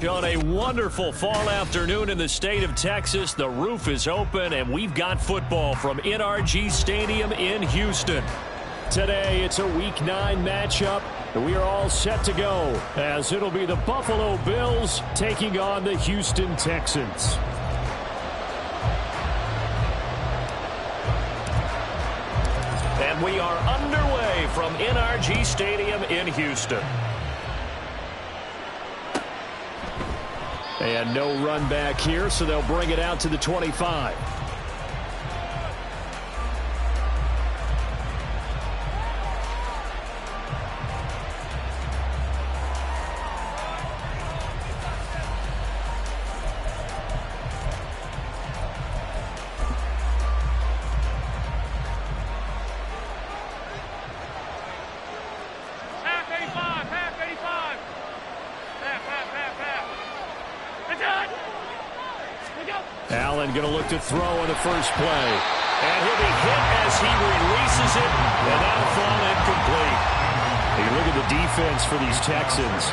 On a wonderful fall afternoon in the state of Texas, the roof is open, and we've got football from NRG Stadium in Houston. Today, it's a Week 9 matchup, and we are all set to go, as it'll be the Buffalo Bills taking on the Houston Texans. And we are underway from NRG Stadium in Houston. And no run back here, so they'll bring it out to the 25. Allen going to look to throw on the first play. And he'll be hit as he releases it, and that'll fall incomplete. You look at the defense for these Texans.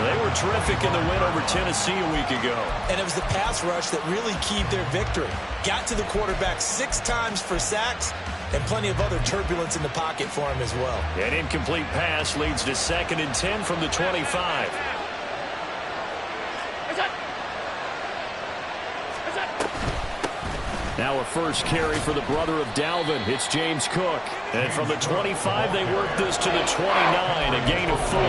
They were terrific in the win over Tennessee a week ago. And it was the pass rush that really keyed their victory. Got to the quarterback 6 times for sacks, and plenty of other turbulence in the pocket for him as well. An incomplete pass leads to 2nd and 10 from the 25. Now a first carry for the brother of Dalvin. It's James Cook. And from the 25, they work this to the 29, a gain of 4.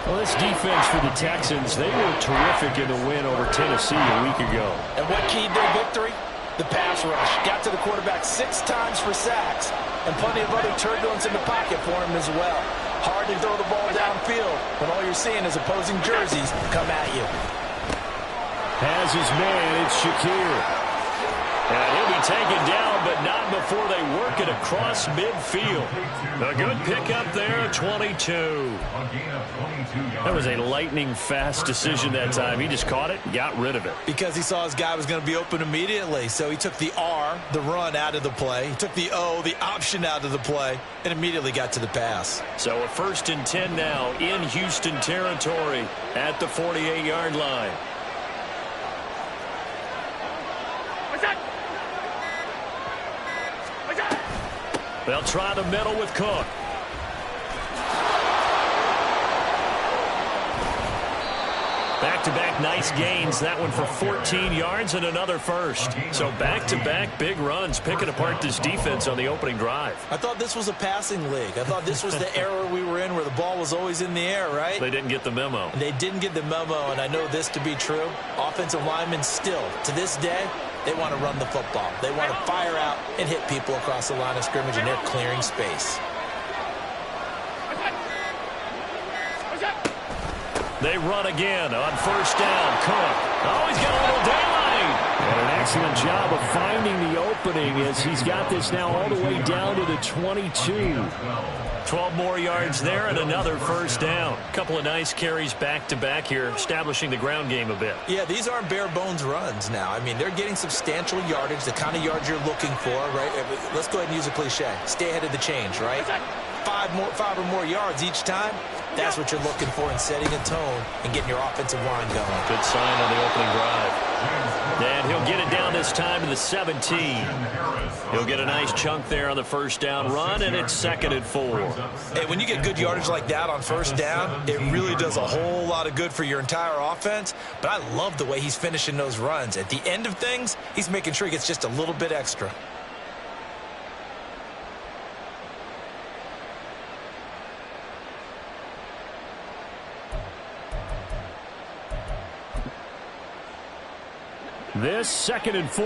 Well, this defense for the Texans, they were terrific in the win over Tennessee a week ago. And what keyed their victory? The pass rush. Got to the quarterback 6 times for sacks, and plenty of other turbulence in the pocket for him as well. Hard to throw the ball downfield when all you're seeing is opposing jerseys come at you. Has his man, it's Shakir. And he'll be taken down, but not before they work it across midfield. A good pickup there, 22. That was a lightning-fast decision that time. He just caught it and got rid of it. Because he saw his guy was going to be open immediately. So he took the R, the run, out of the play. He took the O, the option, out of the play, and immediately got to the pass. So a 1st and 10 now in Houston territory at the 48-yard line. They'll try the middle with Cook. Back-to-back nice gains. That one for 14 yards and another first. So back-to-back big runs, picking apart this defense on the opening drive. I thought this was a passing league. I thought this was the era we were in where the ball was always in the air, right? They didn't get the memo. They didn't get the memo, and I know this to be true. Offensive linemen still, to this day, they want to run the football. They want to fire out and hit people across the line of scrimmage, and they're clearing space. They run again on 1st down. Cook. Oh, he's got a little daylight. And an excellent job of finding the opening as he's got this now all the way down to the 22. 12 more yards there and another first down. A couple of nice carries back-to-back here, establishing the ground game a bit. Yeah, these aren't bare-bones runs now. I mean, they're getting substantial yardage, the kind of yards you're looking for, right? Let's go ahead and use a cliche. Stay ahead of the change, right? Five or more yards each time. That's what you're looking for in setting a tone and getting your offensive line going. Good sign on the opening drive. And he'll get it down this time to the 17. He'll get a nice chunk there on the first down run, and it's 2nd and 4. Hey, when you get good yardage like that on first down, it really does a whole lot of good for your entire offense. But I love the way he's finishing those runs. At the end of things, he's making sure he gets just a little bit extra. This 2nd and 4.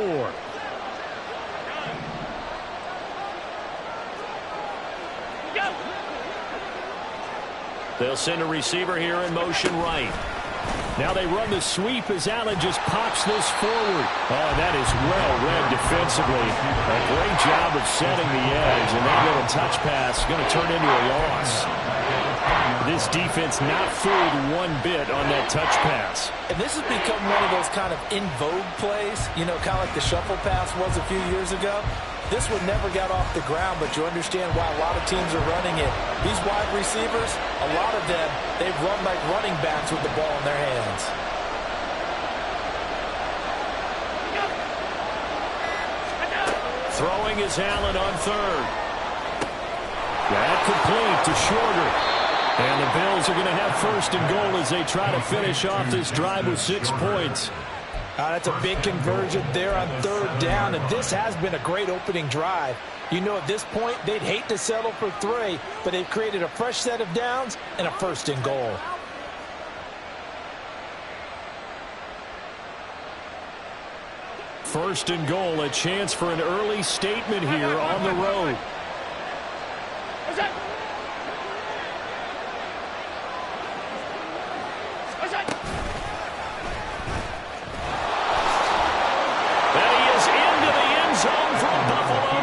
They'll send a receiver here in motion right. Now they run the sweep as Allen just pops this forward. Oh, that is well read defensively. A great job of setting the edge, and that little touch pass is going to turn into a loss. This defense not fooled one bit on that touch pass. And this has become one of those kind of in vogue plays, you know, kind of like the shuffle pass was a few years ago. This one never got off the ground, but you understand why a lot of teams are running it. These wide receivers, a lot of them, they run like running backs with the ball in their hands. Throwing is Allen on 3rd. That complete to Shorter. And the Bills are going to have 1st and goal as they try to finish off this drive with 6 points. That's a big conversion there on 3rd down, and this has been a great opening drive. You know, at this point, they'd hate to settle for 3, but they've created a fresh set of downs and a 1st and goal. First and goal, a chance for an early statement here on the road.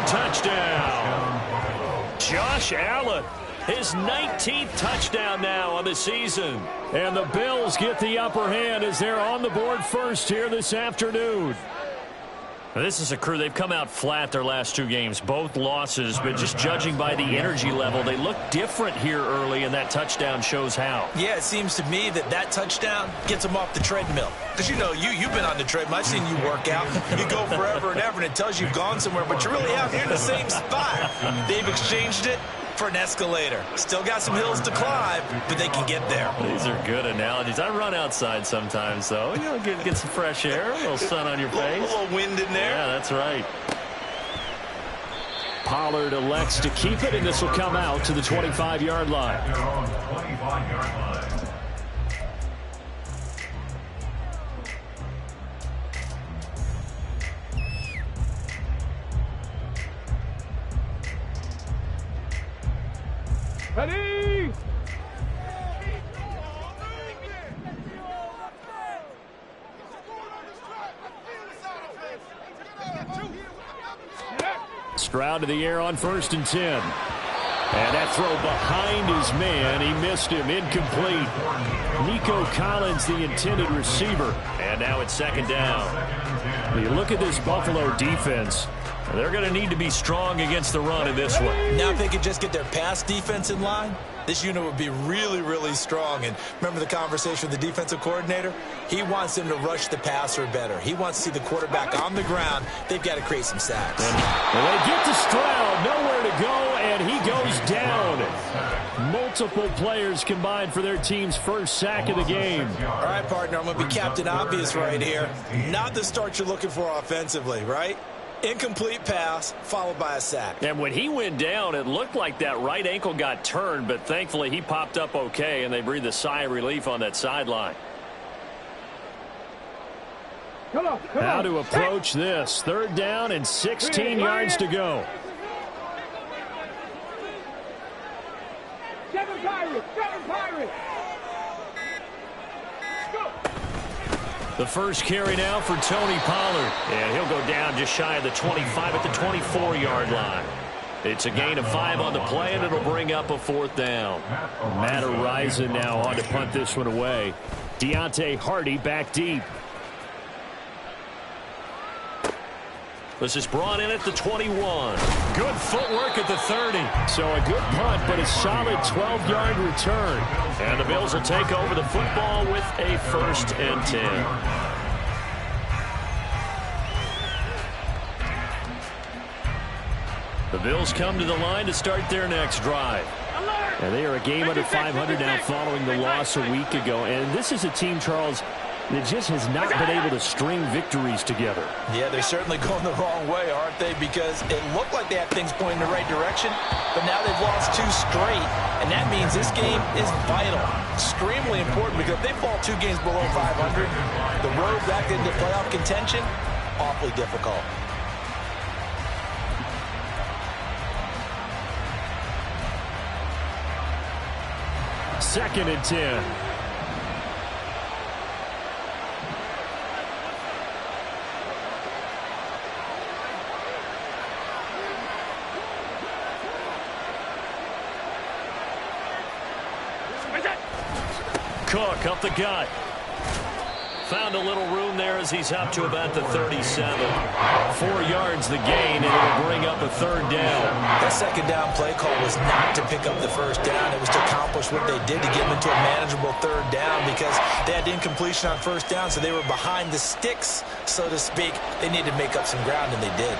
Touchdown. Josh Allen, his 19th touchdown now on the season. And the Bills get the upper hand as they're on the board first here this afternoon. Now, this is a crew. They've come out flat their last 2 games, both losses, but just judging by the energy level, they look different here early, and that touchdown shows how. Yeah, it seems to me that touchdown gets them off the treadmill. Because, you know, you've been on the treadmill. I've seen you work out. You go forever and ever, and it tells you you've gone somewhere, but you're really out here in the same spot. They've exchanged it for an escalator. Still got some hills to climb, but they can get there. These are good analogies. I run outside sometimes, though. You know, get some fresh air, a little sun on your face. A little wind in there. Yeah, that's right. Pollard elects to keep it, and this will come out to the 25-yard line. Ready? Stroud to the air on 1st and 10. And that throw behind his man. He missed him. Incomplete. Nico Collins, the intended receiver. And now it's 2nd down. When you look at this Buffalo defense, they're going to need to be strong against the run in this one. Now if they could just get their pass defense in line, this unit would be really, really strong. And remember the conversation with the defensive coordinator? He wants them to rush the passer better. He wants to see the quarterback on the ground. They've got to create some sacks. And they get to Stroud, nowhere to go, and he goes down. Multiple players combined for their team's first sack of the game. All right, partner, I'm going to be Captain Obvious right here. Not the start you're looking for offensively, right? Incomplete pass, followed by a sack. And when he went down, it looked like that right ankle got turned, but thankfully he popped up okay, and they breathed a sigh of relief on that sideline. How to approach this. 3rd down and 16 yards to go. The first carry now for Tony Pollard. And he'll go down just shy of the 25 at the 24-yard line. It's a gain of 5 on the play, and it'll bring up a 4th down. Matt Arisen now on to punt this one away. Deontay Hardy back deep. This is brought in at the 21. Good footwork at the 30. So a good punt, but a solid 12-yard return. And the Bills will take over the football with a 1st and 10. The Bills come to the line to start their next drive. And they are a game under 500 now following the loss a week ago. And this is a team, Charles, that just has not been able to string victories together. Yeah, they're certainly going the wrong way, aren't they? Because it looked like they had things pointing in the right direction, but now they've lost 2 straight. And that means this game is vital, extremely important, because if they fall 2 games below 500, the road back into playoff contention, awfully difficult. Second and 10. Cook up the gut. Found a little room there as he's up to about the 37. 4 yards the gain, and it'll bring up a 3rd down. That 2nd down play call was not to pick up the 1st down. It was to accomplish what they did to get them into a manageable 3rd down, because they had incompletion on 1st down, so they were behind the sticks, so to speak. They needed to make up some ground, and they did.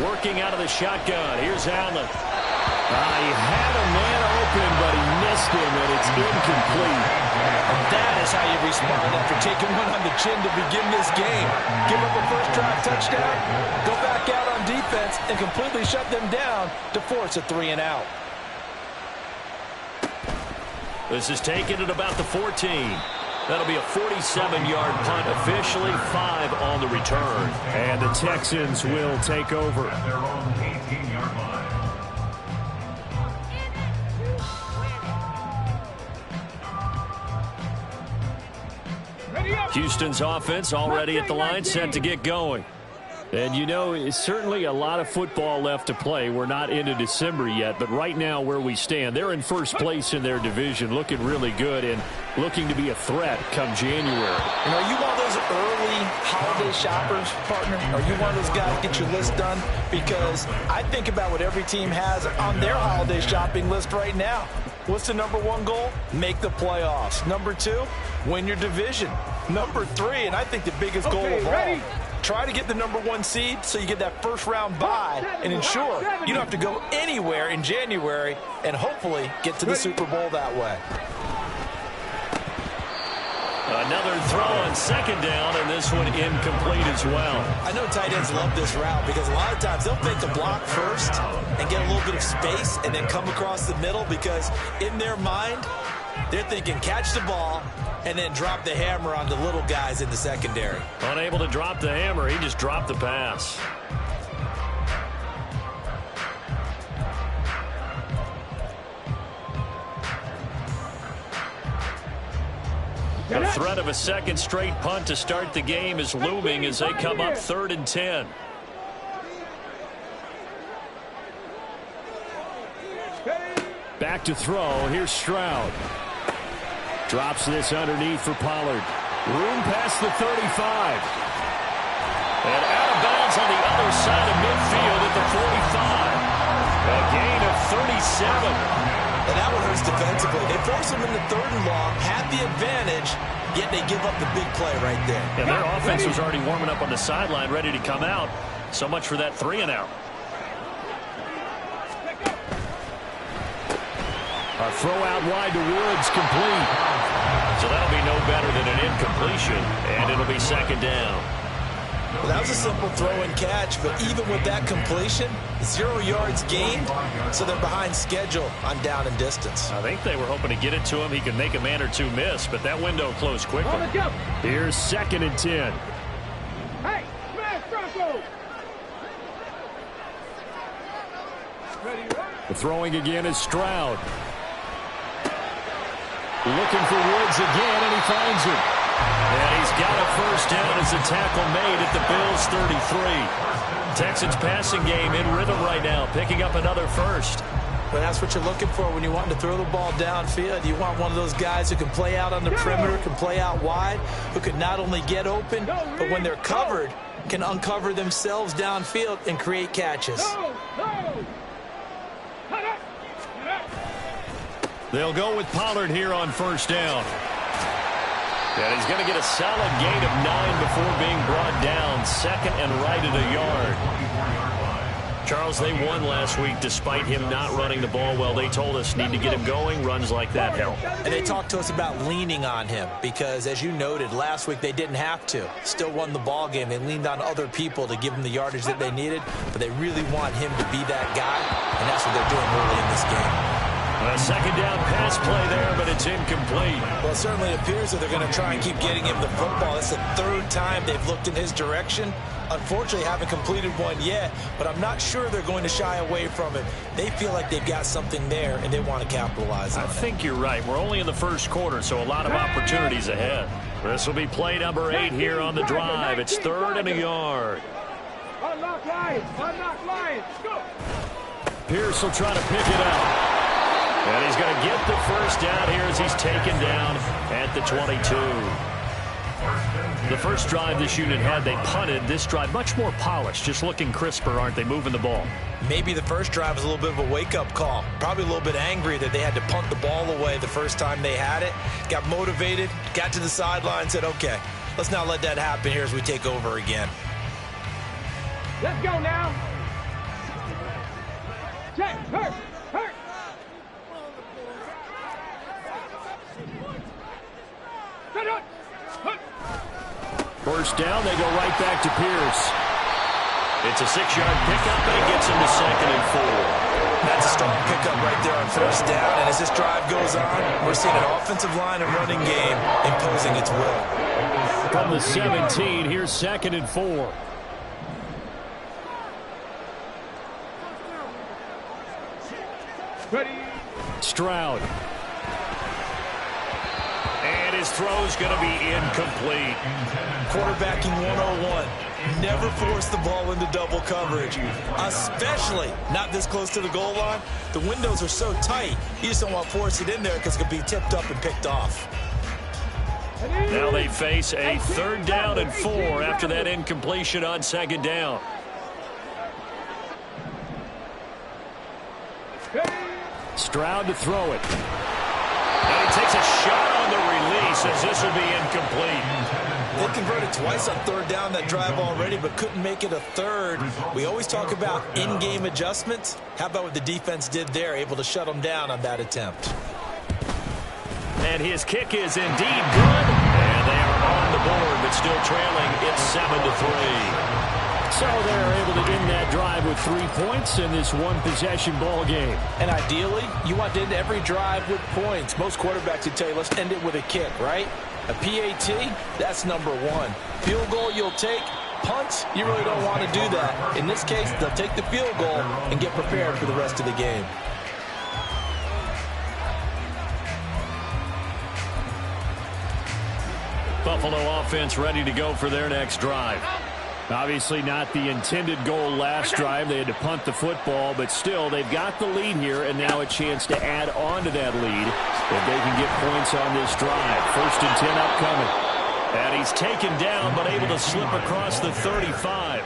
Working out of the shotgun. Here's Allen. He had a man open, but he missed him, and it's incomplete. And that is how you respond after taking one on the chin to begin this game. Give up a first drive touchdown, go back out on defense, and completely shut them down to force a 3 and out. This is taken at about the 14. That'll be a 47-yard punt, officially 5 on the return. And the Texans will take over. Their own 18-yard line. Houston's offense already at the line, set to get going. And, you know, it's certainly a lot of football left to play. We're not into December yet, but right now where we stand, they're in first place in their division, looking really good and looking to be a threat come January. And are you one of those early holiday shoppers, partner? Are you one of those guys get your list done? Because I think about what every team has on their holiday shopping list right now. What's the number 1 goal? Make the playoffs. Number 2, win your division. Number 3, and I think the biggest goal of all, try to get the number 1 seed so you get that first-round bye and ensure you don't have to go anywhere in January and hopefully get to the Super Bowl that way. Another throw on 2nd down, and this one incomplete as well. I know tight ends love this route because a lot of times they'll make the block first and get a little bit of space and then come across the middle, because in their mind, they're thinking catch the ball and then drop the hammer on the little guys in the secondary. Unable to drop the hammer, he just dropped the pass. The threat of a 2nd straight punt to start the game is looming as they come up 3rd and 10. Back to throw. Here's Stroud. Drops this underneath for Pollard. Room past the 35. And out of bounds on the other side of midfield at the 45. A gain of 37. And that one hurts defensively. They force them into 3rd and long, have the advantage, yet they give up the big play right there. And their offense was already warming up on the sideline, ready to come out. So much for that 3 and out. A throw out wide to Woods, complete. So that'll be no better than an incompletion, and it'll be 2nd down. Well, that was a simple throw and catch, but even with that completion, 0 yards gained, so they're behind schedule on down and distance. I think they were hoping to get it to him. He could make a man or 2 miss, but that window closed quickly. Here's 2nd and 10. Hey, smash Bronco! Throwing again is Stroud. Looking for Woods again, and he finds him. And he's got a first down as a tackle made at the Bills' 33. Texans passing game in rhythm right now, picking up another first. But that's what you're looking for when you want to throw the ball downfield. You want one of those guys who can play out on the perimeter, can play out wide, who can not only get open, but when they're covered, can uncover themselves downfield and create catches. They'll go with Pollard here on first down. And he's going to get a solid gain of 9 before being brought down. Second and right at a yard. Charles, they won last week despite him not running the ball well. They told us need to get him going. Runs like that help. And they talked to us about leaning on him because, as you noted, last week they didn't have to. Still won the ball game. They leaned on other people to give them the yardage that they needed, but they really want him to be that guy, and that's what they're doing early in this game. A second down pass play there, but it's incomplete. Well, it certainly appears that they're going to try and keep getting him the football. It's the third time they've looked in his direction. Unfortunately, haven't completed one yet, but I'm not sure they're going to shy away from it. They feel like they've got something there, and they want to capitalize on it. I think you're right. We're only in the first quarter, so a lot of opportunities ahead. This will be play number 8 here on the drive. It's 3rd and a yard. Unlock Lions! Unlock Lions! Go! Pierce will try to pick it up. And he's going to get the first down here as he's taken down at the 22. The first drive this unit had, they punted. This drive, much more polished, just looking crisper, aren't they, moving the ball? Maybe the first drive was a little bit of a wake-up call. Probably a little bit angry that they had to punt the ball away the first time they had it. Got motivated, got to the sideline, said, okay, let's not let that happen here as we take over again. Let's go now. Check, hurt. First down, they go right back to Pierce. It's a 6-yard pickup, and it gets him to 2nd and 4. That's a strong pickup right there on first down, and as this drive goes on, we're seeing an offensive line and running game imposing its will. From the 17, here's 2nd and 4. Ready. Stroud. And his throw's going to be incomplete. Quarterbacking 101. Never force the ball into double coverage, especially not this close to the goal line. The windows are so tight, you just don't want to force it in there because it could be tipped up and picked off. Now they face a 3rd down and 4 after that incompletion on 2nd down. Stroud to throw it. And he takes a shot on the release as this will be incomplete. They converted twice on 3rd down that drive already, but couldn't make it a 3rd. We always talk about in-game adjustments. How about what the defense did there, able to shut them down on that attempt? And his kick is indeed good. And they are on the board, but still trailing. It's 7-3. So they're able to end that drive with 3 points in this one-possession ball game. And ideally, you want to end every drive with points. Most quarterbacks would tell you, let's end it with a kick, right? A PAT, that's number 1. Field goal you'll take. Punts, you really don't want to do that. In this case, they'll take the field goal and get prepared for the rest of the game. Buffalo offense ready to go for their next drive. Obviously not the intended goal last drive. They had to punt the football, but still they've got the lead here, and now a chance to add on to that lead if they can get points on this drive. 1st and 10 upcoming. And he's taken down but able to slip across the 35.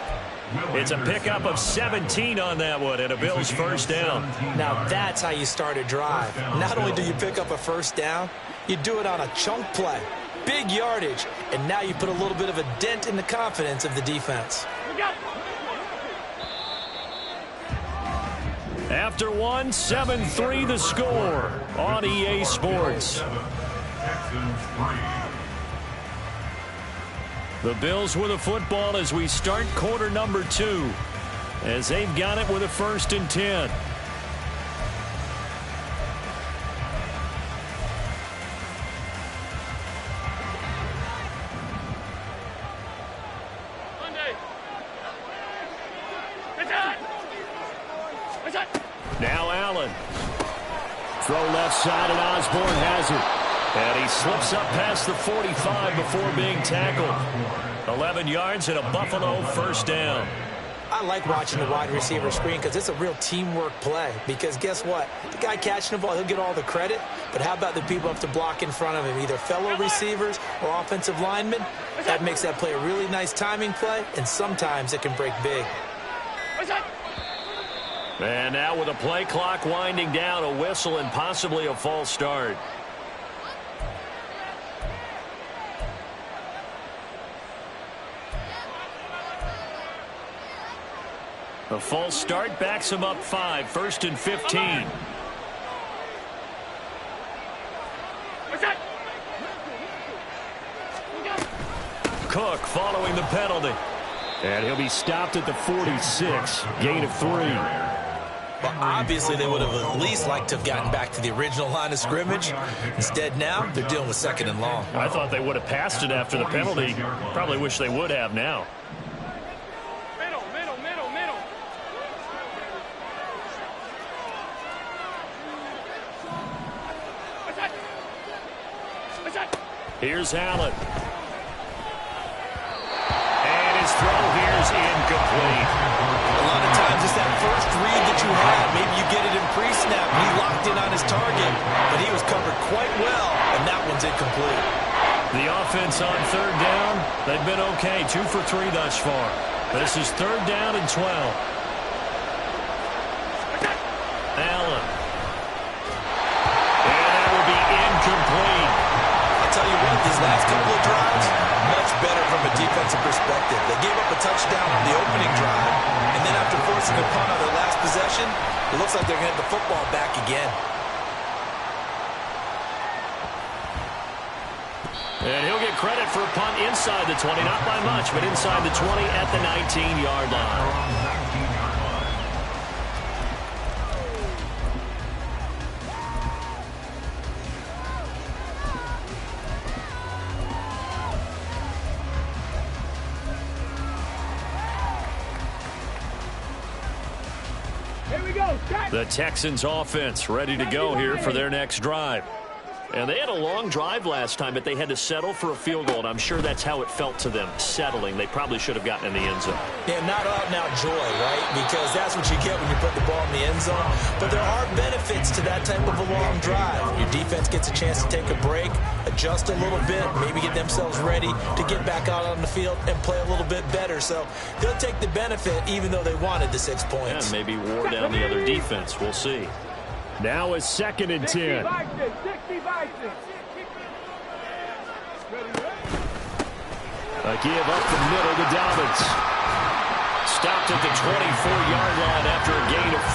It's a pickup of 17 on that one and a Bills first down. Now that's how you start a drive. Not only do you pick up a first down, you do it on a chunk play. Big yardage, and now you put a little bit of a dent in the confidence of the defense. After one, 7-3 the score on EA Sports. The Bills with a football as we start quarter number 2, as they've got it with a 1st and 10. Now Allen. throw left side, and Osborne has it. And he slips up past the 45 before being tackled. 11 yards and a Buffalo first down. I like watching the wide receiver screen because it's a real teamwork play. Because guess what? The guy catching the ball, he'll get all the credit. But how about the people have to block in front of him, either fellow receivers or offensive linemen? That makes that play a really nice timing play, and sometimes it can break big. And now with a play clock winding down, a whistle and possibly a false start. A false start backs him up 5, 1st and 15. Cook following the penalty. And he'll be stopped at the 46, gain of 3. Well, obviously they would have at least liked to have gotten back to the original line of scrimmage. Instead now, they're dealing with 2nd and long. I thought they would have passed it after the penalty. Probably wish they would have now. Here's Allen. And his throw here's incomplete. A lot of times it's that first read that you had. Maybe you get it in pre-snap. He locked in on his target, but he was covered quite well, and that one's incomplete. The offense on 3rd down, they've been okay. 2 for 3 thus far. This is 3rd down and 12. Allen. And that will be incomplete. Tell you what, these last couple of drives, much better from a defensive perspective. They gave up a touchdown on the opening drive, and then after forcing a punt on their last possession, it looks like they're going to get the football back again. And he'll get credit for a punt inside the 20, not by much, but inside the 20 at the 19-yard line. The Texans offense ready to go here for their next drive. And they had a long drive last time, but they had to settle for a field goal, and I'm sure that's how it felt to them, settling. They probably should have gotten in the end zone. Yeah, not out-and-out joy, right? Because that's what you get when you put the ball in the end zone. But there are benefits to that type of a long drive. Your defense gets a chance to take a break, adjust a little bit, maybe get themselves ready to get back out on the field and play a little bit better. So they'll take the benefit even though they wanted the 6 points. Yeah, maybe wore down the other defense. We'll see. Now is 2nd and 10. A give up the middle to Dobbins. Stopped at the 24-yard line after a gain of 5.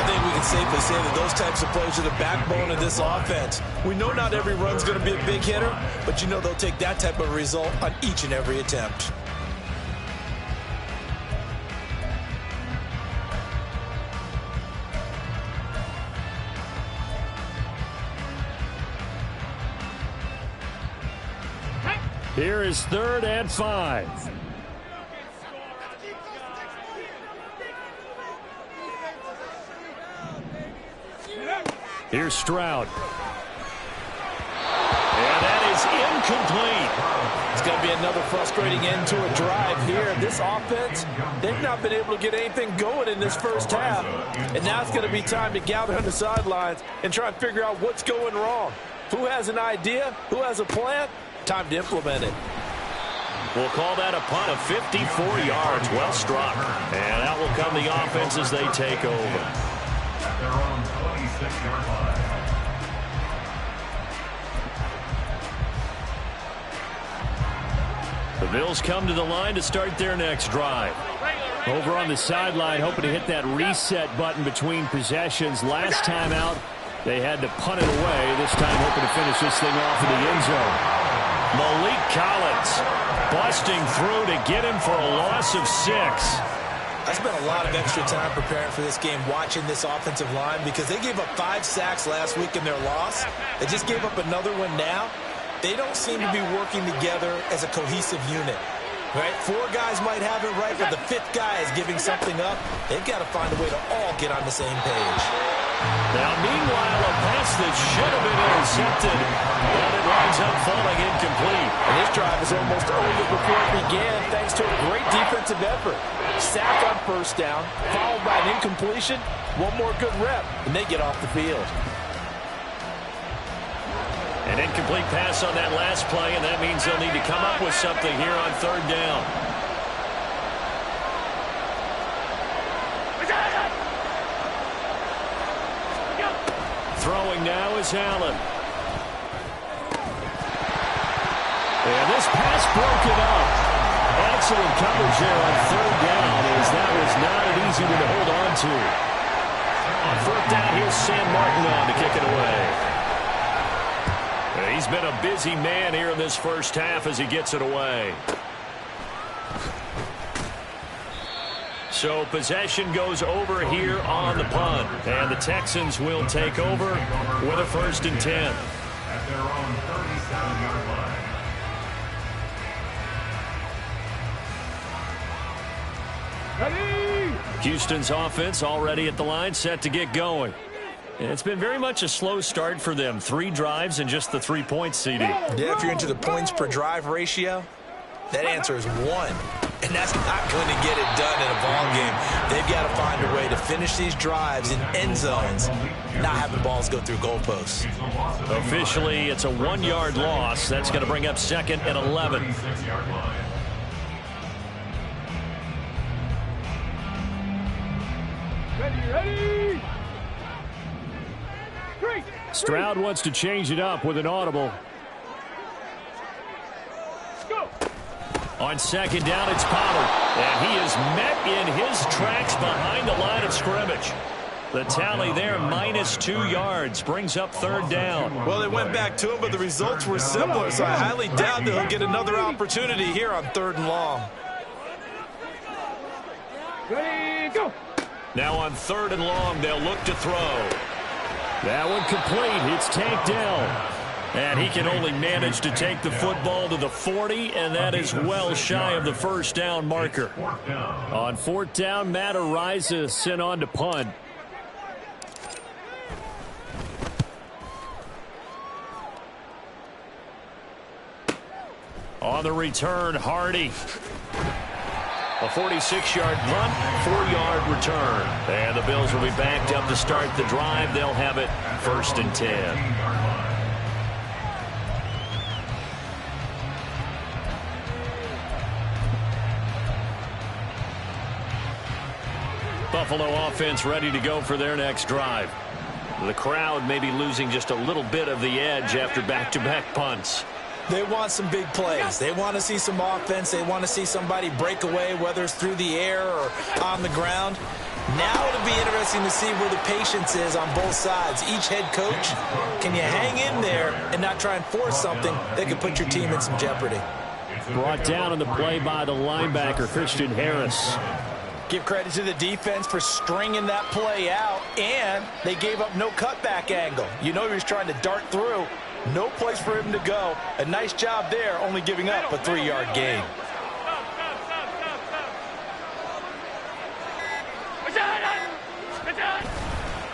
I think we can safely say that those types of plays are the backbone of this offense. We know not every run's going to be a big hitter, but you know they'll take that type of result on each and every attempt. Here is 3rd and 5. Here's Stroud. And that is incomplete. It's going to be another frustrating end to a drive here. This offense, they've not been able to get anything going in this first half. And now it's going to be time to gather on the sidelines and try and figure out what's going wrong. Who has an idea? Who has a plan? Time to implement it. We'll call that a punt of 54 yards. Well struck. And out will come the offense as they take over. At their own 26-yard line. The Bills come to the line to start their next drive. Over on the sideline, hoping to hit that reset button between possessions. Last time out, they had to punt it away. This time hoping to finish this thing off in the end zone. Malik Collins busting through to get him for a loss of 6. I spent a lot of extra time preparing for this game watching this offensive line because they gave up 5 sacks last week in their loss. They just gave up another one now. They don't seem to be working together as a cohesive unit. Right? 4 guys might have it right, but the 5th guy is giving something up. They've got to find a way to all get on the same page. Now, meanwhile, a pass that should have been intercepted, but it winds up falling incomplete. And this drive is almost over before it began, thanks to a great defensive effort. Sack on first down, followed by an incompletion. One more good rep, and they get off the field. An incomplete pass on that last play, and that means they'll need to come up with something here on third down. Throwing now is Allen. And this pass broken up. Excellent coverage there on third down, as that was not an easy one to hold on to. On fourth down, here's Sam Martin on to kick it away. He's been a busy man here in this first half as he gets it away. So possession goes over here on the punt. And the Texans will take over with a 1st and 10. At their own 37-yard line. Ready! Houston's offense already at the line, set to get going. And it's been very much a slow start for them. 3 drives and just the 3-point CD. Yeah, if you're into the points per drive ratio, that answer is 1. And that's not going to get it done in a ball game. They've got to find a way to finish these drives in end zones, not having balls go through goalposts. Officially, it's a 1-yard loss. That's going to bring up 2nd and 11. Ready! Stroud wants to change it up with an audible. Go! On 2nd down, it's Pollard. And he is met in his tracks behind the line of scrimmage. The tally there, -2 yards, brings up 3rd down. Well, they went back to him, but the results were similar, so I highly doubt that he'll get another opportunity here on 3rd and long. Ready, go! Now on 3rd and long, they'll look to throw. That one complete. It's tanked down. And he can only manage to take the football to the 40, and that is well shy of the 1st down marker. On 4th down, Matt Araiza sent on to punt. On the return, Hardy. A 46-yard punt, 4-yard return. And the Bills will be backed up to start the drive. They'll have it 1st and 10. Buffalo offense ready to go for their next drive. The crowd may be losing just a little bit of the edge after back-to-back punts. They want some big plays. They want to see some offense. They want to see somebody break away, whether it's through the air or on the ground. Now it'll be interesting to see where the patience is on both sides. Each head coach, can you hang in there and not try and force something that could put your team in some jeopardy? Brought down on the play by the linebacker, Christian Harris. Give credit to the defense for stringing that play out, and they gave up no cutback angle. You know he was trying to dart through. No place for him to go. A nice job there, only giving up a 3-yard gain.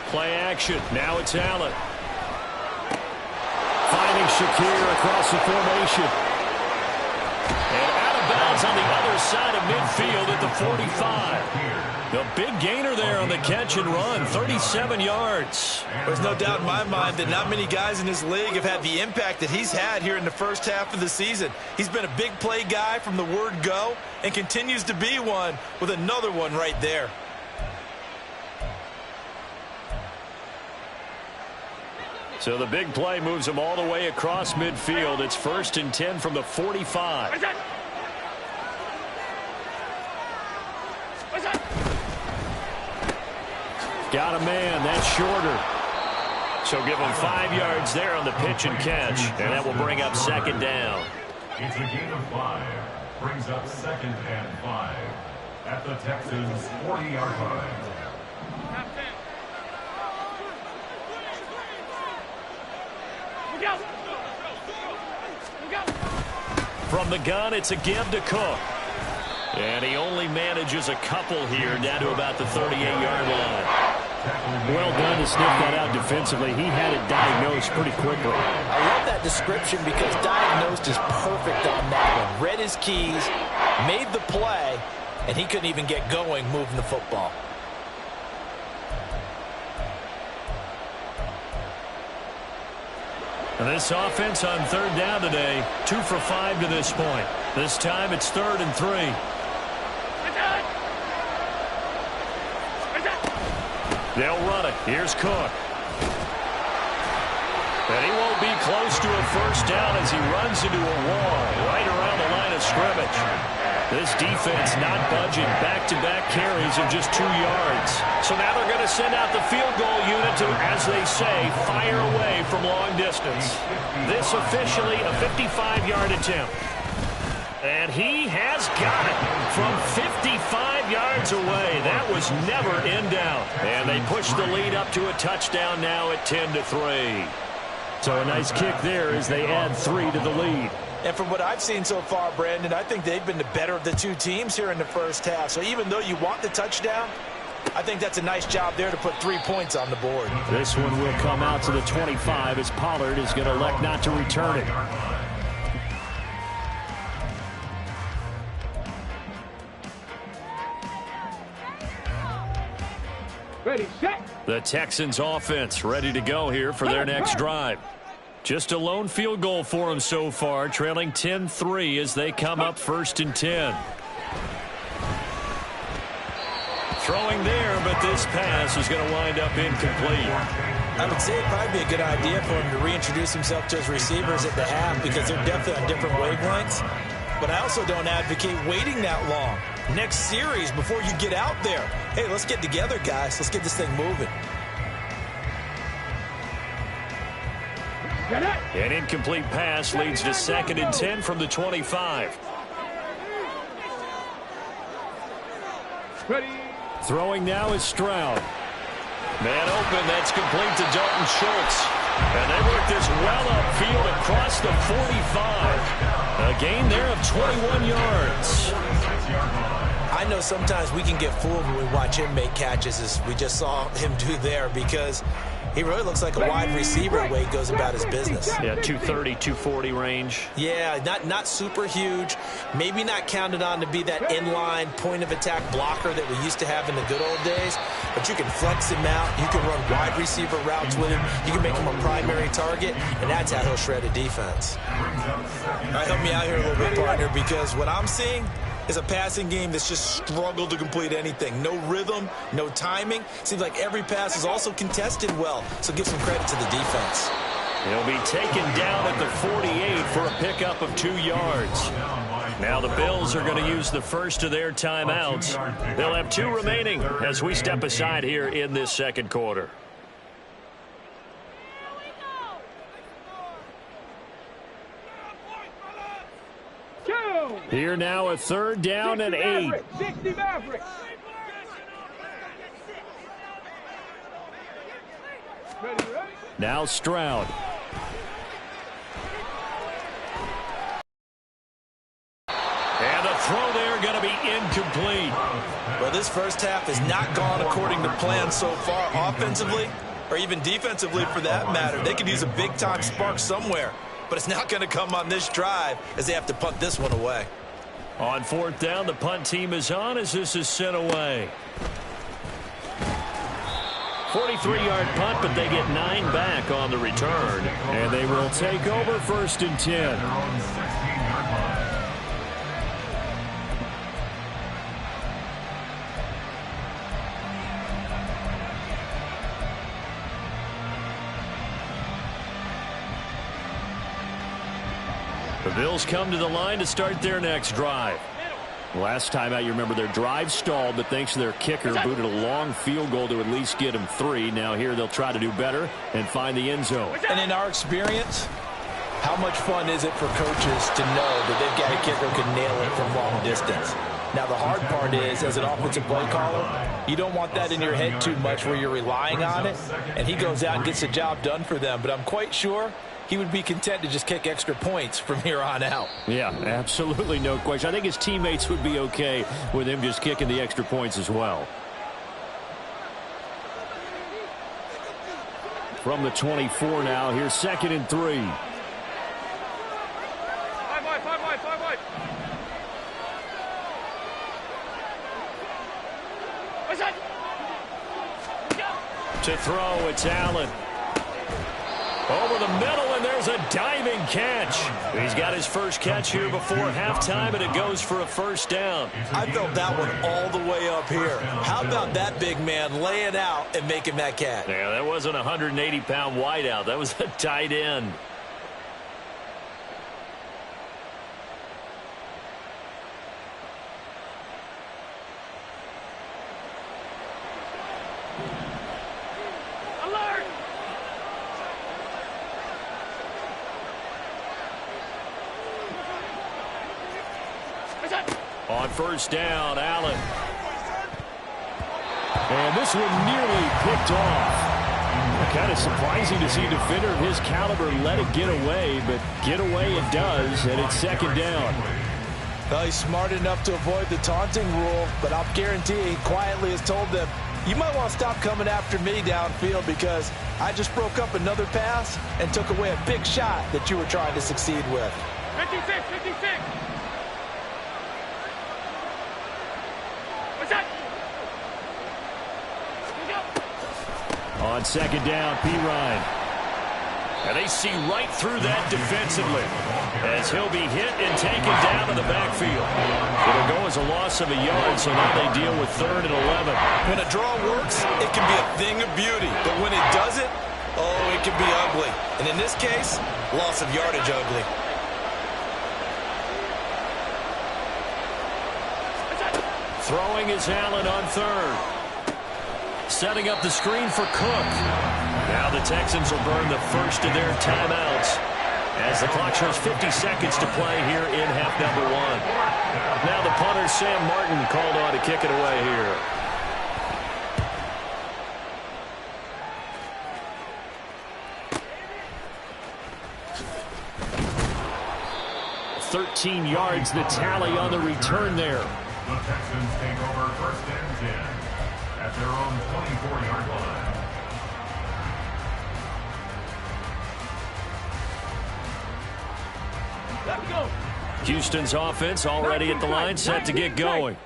Play action. Now it's Allen. Finding Shakir across the formation. And out of bounds on the other side of midfield at the 45. The big gainer there on the catch and run, 37 yards. There's no doubt in my mind that not many guys in this league have had the impact that he's had here in the first half of the season. He's been a big play guy from the word go and continues to be one with another one right there. So the big play moves him all the way across midfield. It's 1st and 10 from the 45. Got a man. That's shorter. So give him 5 yards there on the pitch and catch. And that will bring up 2nd down. It's a gain of 5. Brings up 2nd and 5 at the Texans' 40-yard line. From the gun, it's a give to Cook. And he only manages a couple here down to about the 38-yard line. Well done to sniff that out defensively. He had it diagnosed pretty quickly. I love that description because diagnosed is perfect on that one. Read his keys, made the play, and he couldn't even get going moving the football. This offense on third down today, 2 for 5 to this point. This time it's 3rd and 3. They'll run it. Here's Cook. And he won't be close to a first down as he runs into a wall right around the line of scrimmage. This defense not budging. Back-to-back carries of just 2 yards. So now they're going to send out the field goal unit to, as they say, fire away from long distance. This officially a 55-yard attempt. And he has got it from 55 yards away. That was never in doubt. And they push the lead up to a touchdown now at 10-3. So a nice kick there as they add 3 to the lead. And from what I've seen so far, Brandon, I think they've been the better of the two teams here in the first half. So even though you want the touchdown, I think that's a nice job there to put 3 points on the board. This one will come out to the 25 as Pollard is going to elect not to return it. Ready, set. The Texans offense ready to go here for their next drive. Just a lone field goal for them so far, trailing 10-3 as they come up 1st and 10. Throwing there, but this pass is going to wind up incomplete. I would say it'd probably be a good idea for him to reintroduce himself to his receivers at the half because they're definitely on different wavelengths. But I also don't advocate waiting that long. Next series before you get out there. Hey, let's get together, guys. Let's get this thing moving. An incomplete pass leads to 2nd and 10 from the 25. Ready. Throwing now is Stroud. Man open, that's complete to Dalton Schultz. And they work this well upfield across the 45. A gain there of 21 yards. I know sometimes we can get fooled when we watch him make catches, as we just saw him do there, because he really looks like a wide receiver the way he goes about his business. Yeah, 230, 240 range. Yeah, not super huge. Maybe not counted on to be that inline point-of-attack blocker that we used to have in the good old days. But you can flex him out. You can run wide receiver routes with him. You can make him a primary target, and that's how he'll shred a defense. All right, help me out here a little bit, partner, because what I'm seeing is a passing game that's just struggled to complete anything. No rhythm, no timing. Seems like every pass is also contested well, so give some credit to the defense. He'll be taken down at the 48 for a pickup of 2 yards. Now the Bills are going to use the first of their timeouts. They'll have 2 remaining as we step aside here in this second quarter. Here now a 3rd down and 8. 60 Mavericks. Ready. Now Stroud. And the throw there going to be incomplete. Well, this first half has not gone according to plan so far offensively or even defensively for that matter. They could use a big-time spark somewhere, but it's not going to come on this drive as they have to punt this one away. On 4th down, the punt team is on as this is sent away. 43-yard punt, but they get 9 back on the return. And they will take over 1st and 10. The Bills come to the line to start their next drive. Last time out, you remember their drive stalled, but thanks to their kicker, booted a long field goal to at least get them 3. Now here they'll try to do better and find the end zone. And in our experience, how much fun is it for coaches to know that they've got a kicker who can nail it from long distance? Now, the hard part is, as an offensive play caller, you don't want that in your head too much where you're relying on it, and he goes out and gets the job done for them. But I'm quite sure he would be content to just kick extra points from here on out. Yeah, absolutely no question. I think his teammates would be okay with him just kicking the extra points as well. from the 24 now. Here's 2nd and 3. Five wide. To throw, it's Allen. Over the middle, and there's a diving catch. He's got his first catch here before halftime, and it goes for a first down. I felt that one all the way up here. How about that big man laying out and making that catch? Yeah, that wasn't a 180-pound wideout. That was a tight end. On first down, Allen. And this one nearly picked off. Kind of surprising to see a defender of his caliber let it get away, but get away it does, and it's 2nd down. Well, he's smart enough to avoid the taunting rule, but I'll guarantee he quietly has told them, you might want to stop coming after me downfield because I just broke up another pass and took away a big shot that you were trying to succeed with. 56. On 2nd down, P-Ryan. And they see right through that defensively as he'll be hit and taken down in the backfield. It'll go as a loss of a yard, so now they deal with 3rd and 11. When a draw works, it can be a thing of beauty. But when it doesn't, oh, it can be ugly. And in this case, loss of yardage ugly. Throwing is Allen on 3rd. Setting up the screen for Cook. Now the Texans will burn the first of their timeouts as the clock shows 50 seconds to play here in half number 1. Now the punter, Sam Martin, called on to kick it away here. "13 yards the tally on the return there." The Texans take over 1st and 10 at their own 24-yard line. Let's go. Houston's offense already at the line, set to get going.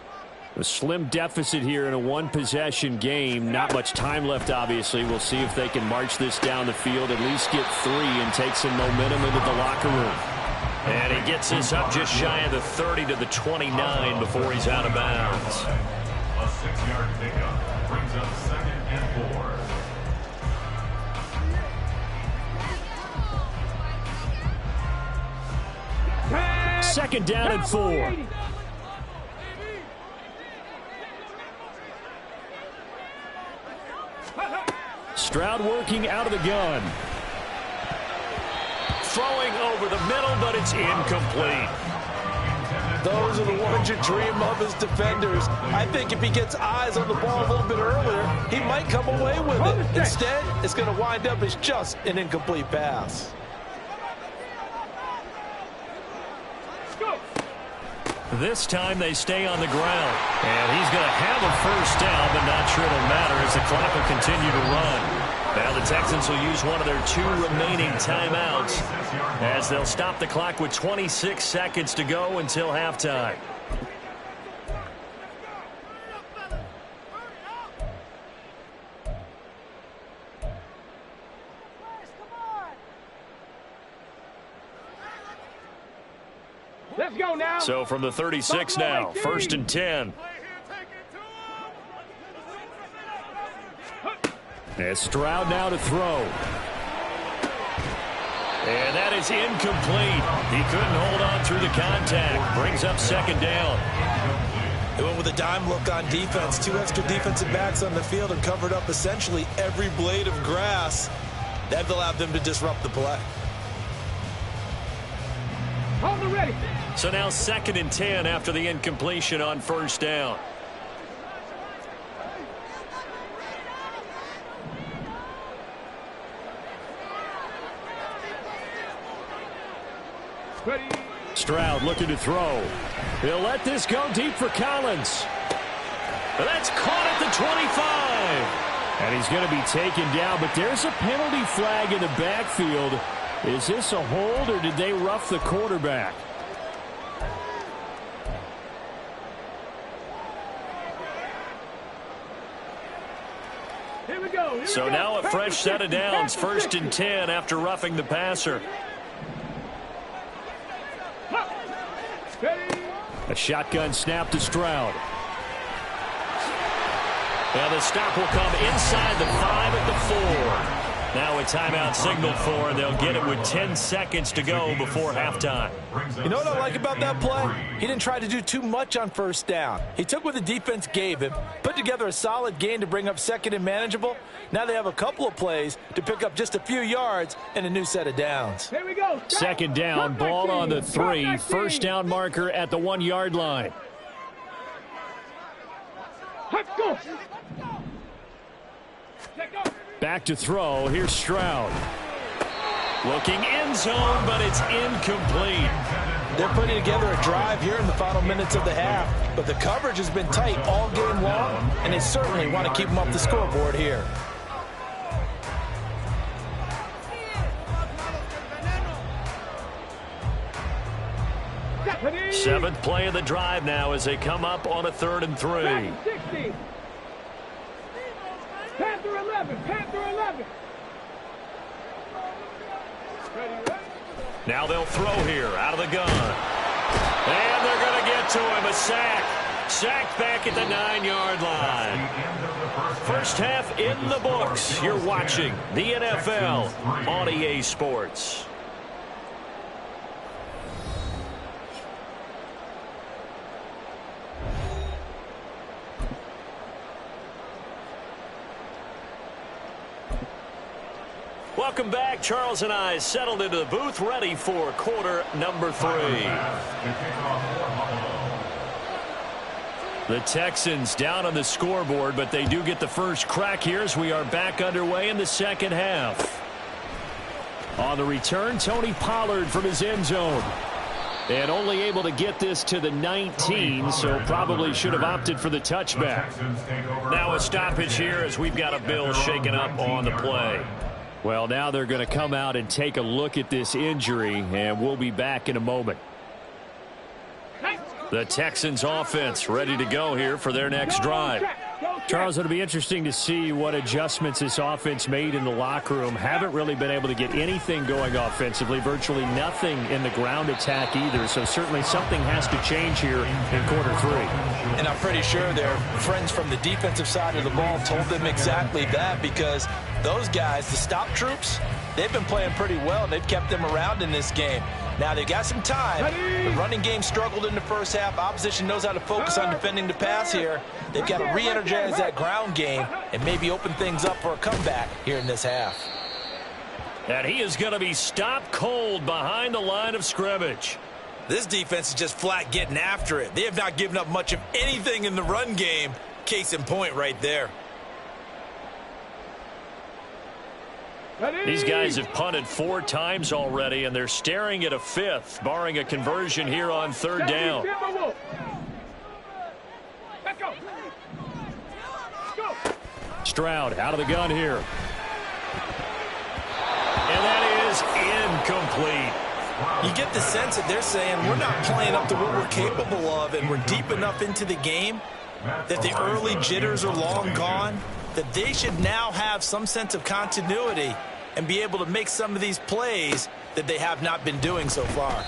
A slim deficit here in a one-possession game. Not much time left, obviously. We'll see if they can march this down the field, at least get 3 and take some momentum into the locker room. And he gets this up just shy of the 30 to the 29 before he's out of bounds. A 6-yard pickup brings up 2nd and 4. Second down and 4. Stroud working out of the gun. Throwing over the middle, but it's incomplete. Those are the ones you dream of as defenders. I think if he gets eyes on the ball a little bit earlier, he might come away with it. Instead, it's going to wind up as just an incomplete pass. This time they stay on the ground. And he's going to have a first down, but not sure it'll matter as the clock will continue to run. Now the Texans will use one of their 2 remaining timeouts as they'll stop the clock with 26 seconds to go until halftime. Let's go now. So from the 36 now, 1st and 10. As Stroud now to throw. And that is incomplete. He couldn't hold on through the contact. Brings up 2nd down. They went with a dime look on defense. 2 extra defensive backs on the field and covered up essentially every blade of grass. That allowed them to disrupt the play. Hold it ready. So now 2nd and 10 after the incompletion on 1st down. Ready. Stroud looking to throw. He'll let this go deep for Collins. That's caught at the 25. And he's going to be taken down, but there's a penalty flag in the backfield. Is this a hold, or did they rough the quarterback? Here we go. So now a fresh set of downs, 1st and 10 after roughing the passer. A shotgun snap to Stroud. Now the stop will come inside the 5 at the 4. Now a timeout signaled for, and they'll get it with 10 seconds to go before halftime. You know what I like about that play? He didn't try to do too much on 1st down. He took what the defense gave him, put together a solid gain to bring up 2nd and manageable. Now they have a couple of plays to pick up just a few yards and a new set of downs. Here we go. 2nd down, ball on the 3. 1st down marker at the 1-yard line. Let's go. Back to throw. Here's Stroud. Looking end zone, but it's incomplete. They're putting together a drive here in the final minutes of the half, but the coverage has been tight all game long, and they certainly want to keep them up the scoreboard here. Seventh play of the drive now as they come up on a 3rd and 3. 60. Panther 11. Panther 11. Now they'll throw here out of the gun. And they're going to get to him. A sack. Sacked back at the 9-yard line. First half in the books. You're watching the NFL on EA Sports. Welcome back. Charles and I settled into the booth, ready for quarter number 3. The Texans down on the scoreboard, but they do get the first crack here as we are back underway in the 2nd half. On the return, Tony Pollard from his end zone. And only able to get this to the 19, so probably should have opted for the touchback. Now a stoppage here as we've got a bill shaken up on the play. Well, now they're going to come out and take a look at this injury, and we'll be back in a moment. The Texans offense ready to go here for their next drive. Charles, it'll be interesting to see what adjustments this offense made in the locker room. Haven't really been able to get anything going offensively, virtually nothing in the ground attack either. So certainly something has to change here in quarter 3. And I'm pretty sure their friends from the defensive side of the ball told them exactly that, because those guys, the stop troops, they've been playing pretty well. They've kept them around in this game. Now they've got some time. The running game struggled in the first half. Opposition knows how to focus on defending the pass here. They've got to re-energize that ground game and maybe open things up for a comeback here in this half. And he is going to be stopped cold behind the line of scrimmage. This defense is just flat getting after it. They have not given up much of anything in the run game. Case in point right there. These guys have punted 4 times already, and they're staring at a 5th, barring a conversion here on 3rd down. Stroud out of the gun here. And that is incomplete. You get the sense that they're saying we're not playing up to what we're capable of, and we're deep enough into the game that the early jitters are long gone, that they should now have some sense of continuity and be able to make some of these plays that they have not been doing so far.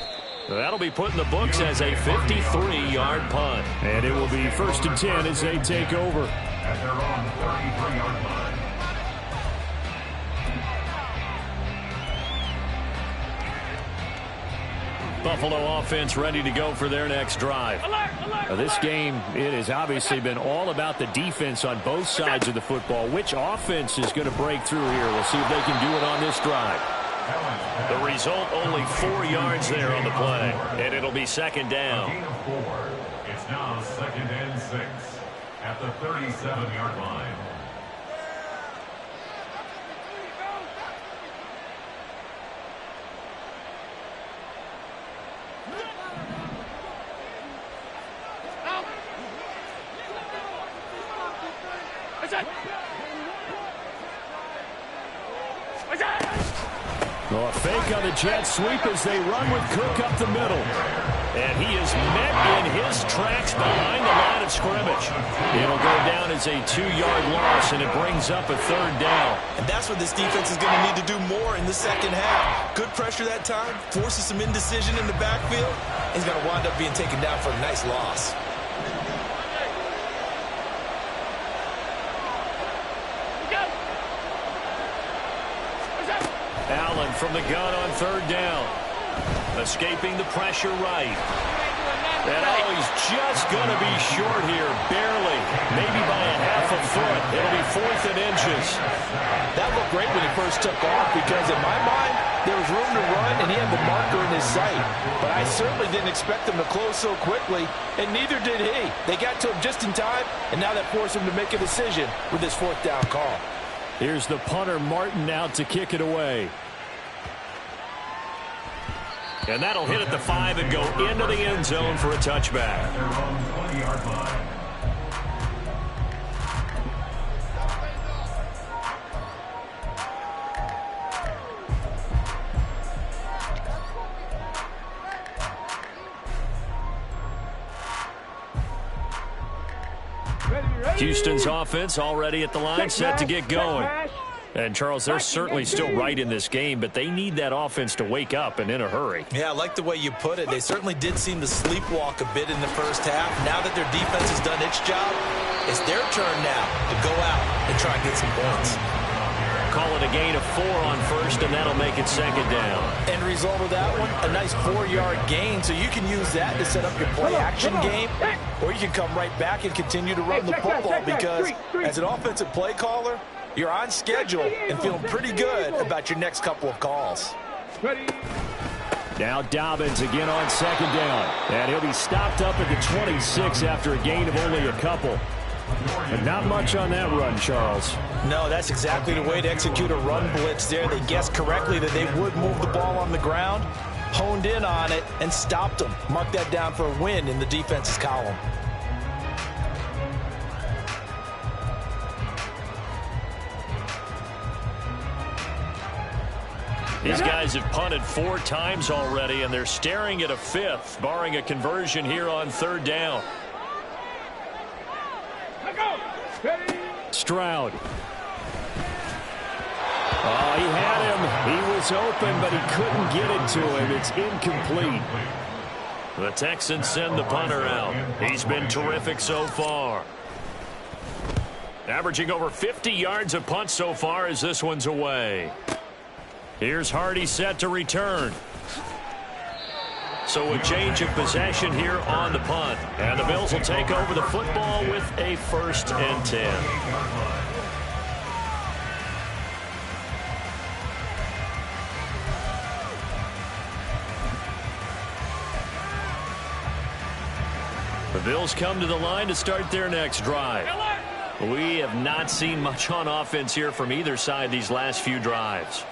That'll be put in the books as a 53-yard punt. And it will be 1st and 10 as they take over. At their own 33-yard line. Buffalo offense ready to go for their next drive. This game, it has obviously been all about the defense on both sides of the football. Which offense is going to break through here? We'll see if they can do it on this drive. The result, only 4 yards there on the play, and it'll be 2nd down. A gain of 4. It's now 2nd and 6 at the 37-yard line. Well, a fake on the jet sweep as they run with Cook up the middle. And he is met in his tracks behind the line of scrimmage. It'll go down as a 2-yard loss, and it brings up a third down. And that's what this defense is going to need to do more in the second half. Good pressure that time, forces some indecision in the backfield. He's going to wind up being taken down for a nice loss. Allen from the gun on third down. Escaping the pressure right. And he's just going to be short here, barely. Maybe by a half a foot. It'll be 4th and inches. That looked great when he first took off because in my mind, there was room to run and he had the marker in his sight. But I certainly didn't expect him to close so quickly, and neither did he. They got to him just in time, and now that forced him to make a decision with this 4th down call. Here's the punter, Martin, out to kick it away. And that'll hit at the 5 and go into the end zone for a touchback. Houston's offense already at the line, set to get going. And, Charles, they're certainly still right in this game, but they need that offense to wake up and in a hurry. Yeah, I like the way you put it. They certainly did seem to sleepwalk a bit in the first half. Now that their defense has done its job, it's their turn now to go out and try and get some points. Call it a gain of 4 on first, and that'll make it second down. End result of that one, a nice 4-yard gain, so you can use that to set up your play-action game, or you can come right back and continue to run the football because as an offensive play caller, you're on schedule and feeling pretty good about your next couple of calls. Now Dobbins again on second down. And he'll be stopped up at the 26 after a gain of only a couple. But not much on that run, Charles. No, that's exactly the way to execute a run blitz there. They guessed correctly that they would move the ball on the ground, honed in on it, and stopped them. Mark that down for a win in the defense's column. These guys have punted 4 times already, and they're staring at a 5th, barring a conversion here on third down. Stroud. Oh, he had him. He was open, but he couldn't get it to him. It's incomplete. The Texans send the punter out. He's been terrific so far. Averaging over 50 yards a punt so far as this one's away. Here's Hardy set to return. So a change of possession here on the punt. And the Bills will take over the football with a 1st and 10. The Bills come to the line to start their next drive. We have not seen much on offense here from either side these last few drives.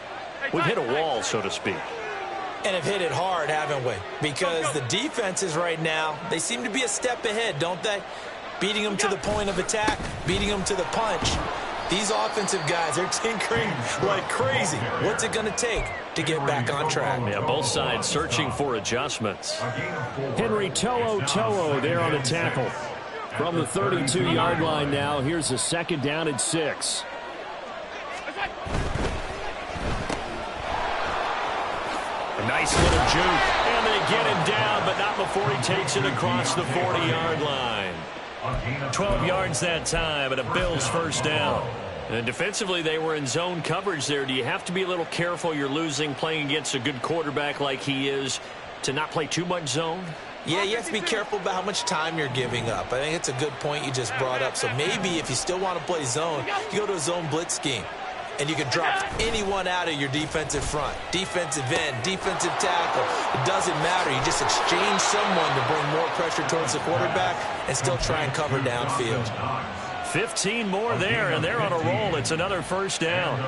We've hit a wall, so to speak. And have hit it hard, haven't we? Because the defenses right now, they seem to be a step ahead, don't they? Beating them to the point of attack, beating them to the punch. These offensive guys, they're tinkering like crazy. What's it going to take to get back on track? Yeah, both sides searching for adjustments. Henry To'o there on the tackle. From the 32-yard line now, here's a 2nd down and 6. A nice little juke, and they get him down, but not before he takes it across the 40-yard line. 12 yards that time, and a Bills 1st down. And defensively, they were in zone coverage there. Do you have to be a little careful? You're losing playing against a good quarterback like he is to not play too much zone? Yeah, you have to be careful about how much time you're giving up. I think it's a good point you just brought up. So maybe if you still want to play zone, you go to a zone blitz scheme. And you can drop anyone out of your defensive front. Defensive end, defensive tackle. It doesn't matter. You just exchange someone to bring more pressure towards the quarterback and still try and cover downfield. 15 more there, and they're on a roll. It's another 1st down.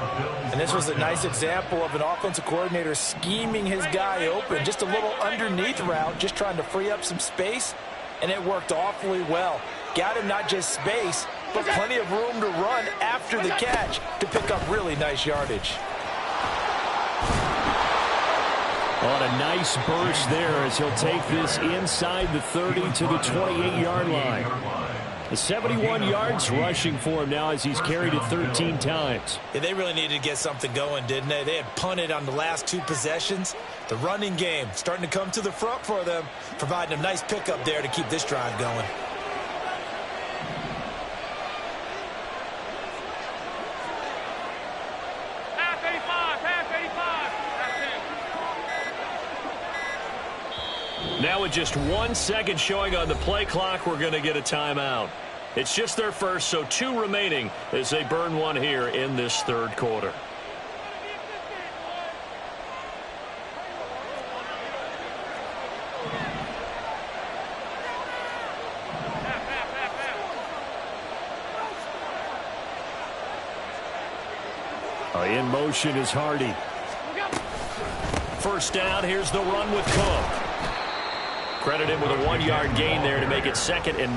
And this was a nice example of an offensive coordinator scheming his guy open. Just a little underneath route, just trying to free up some space, and it worked awfully well. Got him not just space, but plenty of room to run after the catch to pick up really nice yardage. On a nice burst there as he'll take this inside the 30 to the 28-yard line. The 71 yards rushing for him now as he's carried it 13 times. Yeah, they really needed to get something going, didn't they? They had punted on the last 2 possessions. The running game starting to come to the front for them, providing a nice pickup there to keep this drive going. Now with just 1 second showing on the play clock, we're going to get a timeout. It's just their first, so 2 remaining as they burn one here in this third quarter. In motion is Hardy. First down, here's the run with Cook. Credit him with a 1-yard gain there to make it 2nd and 9.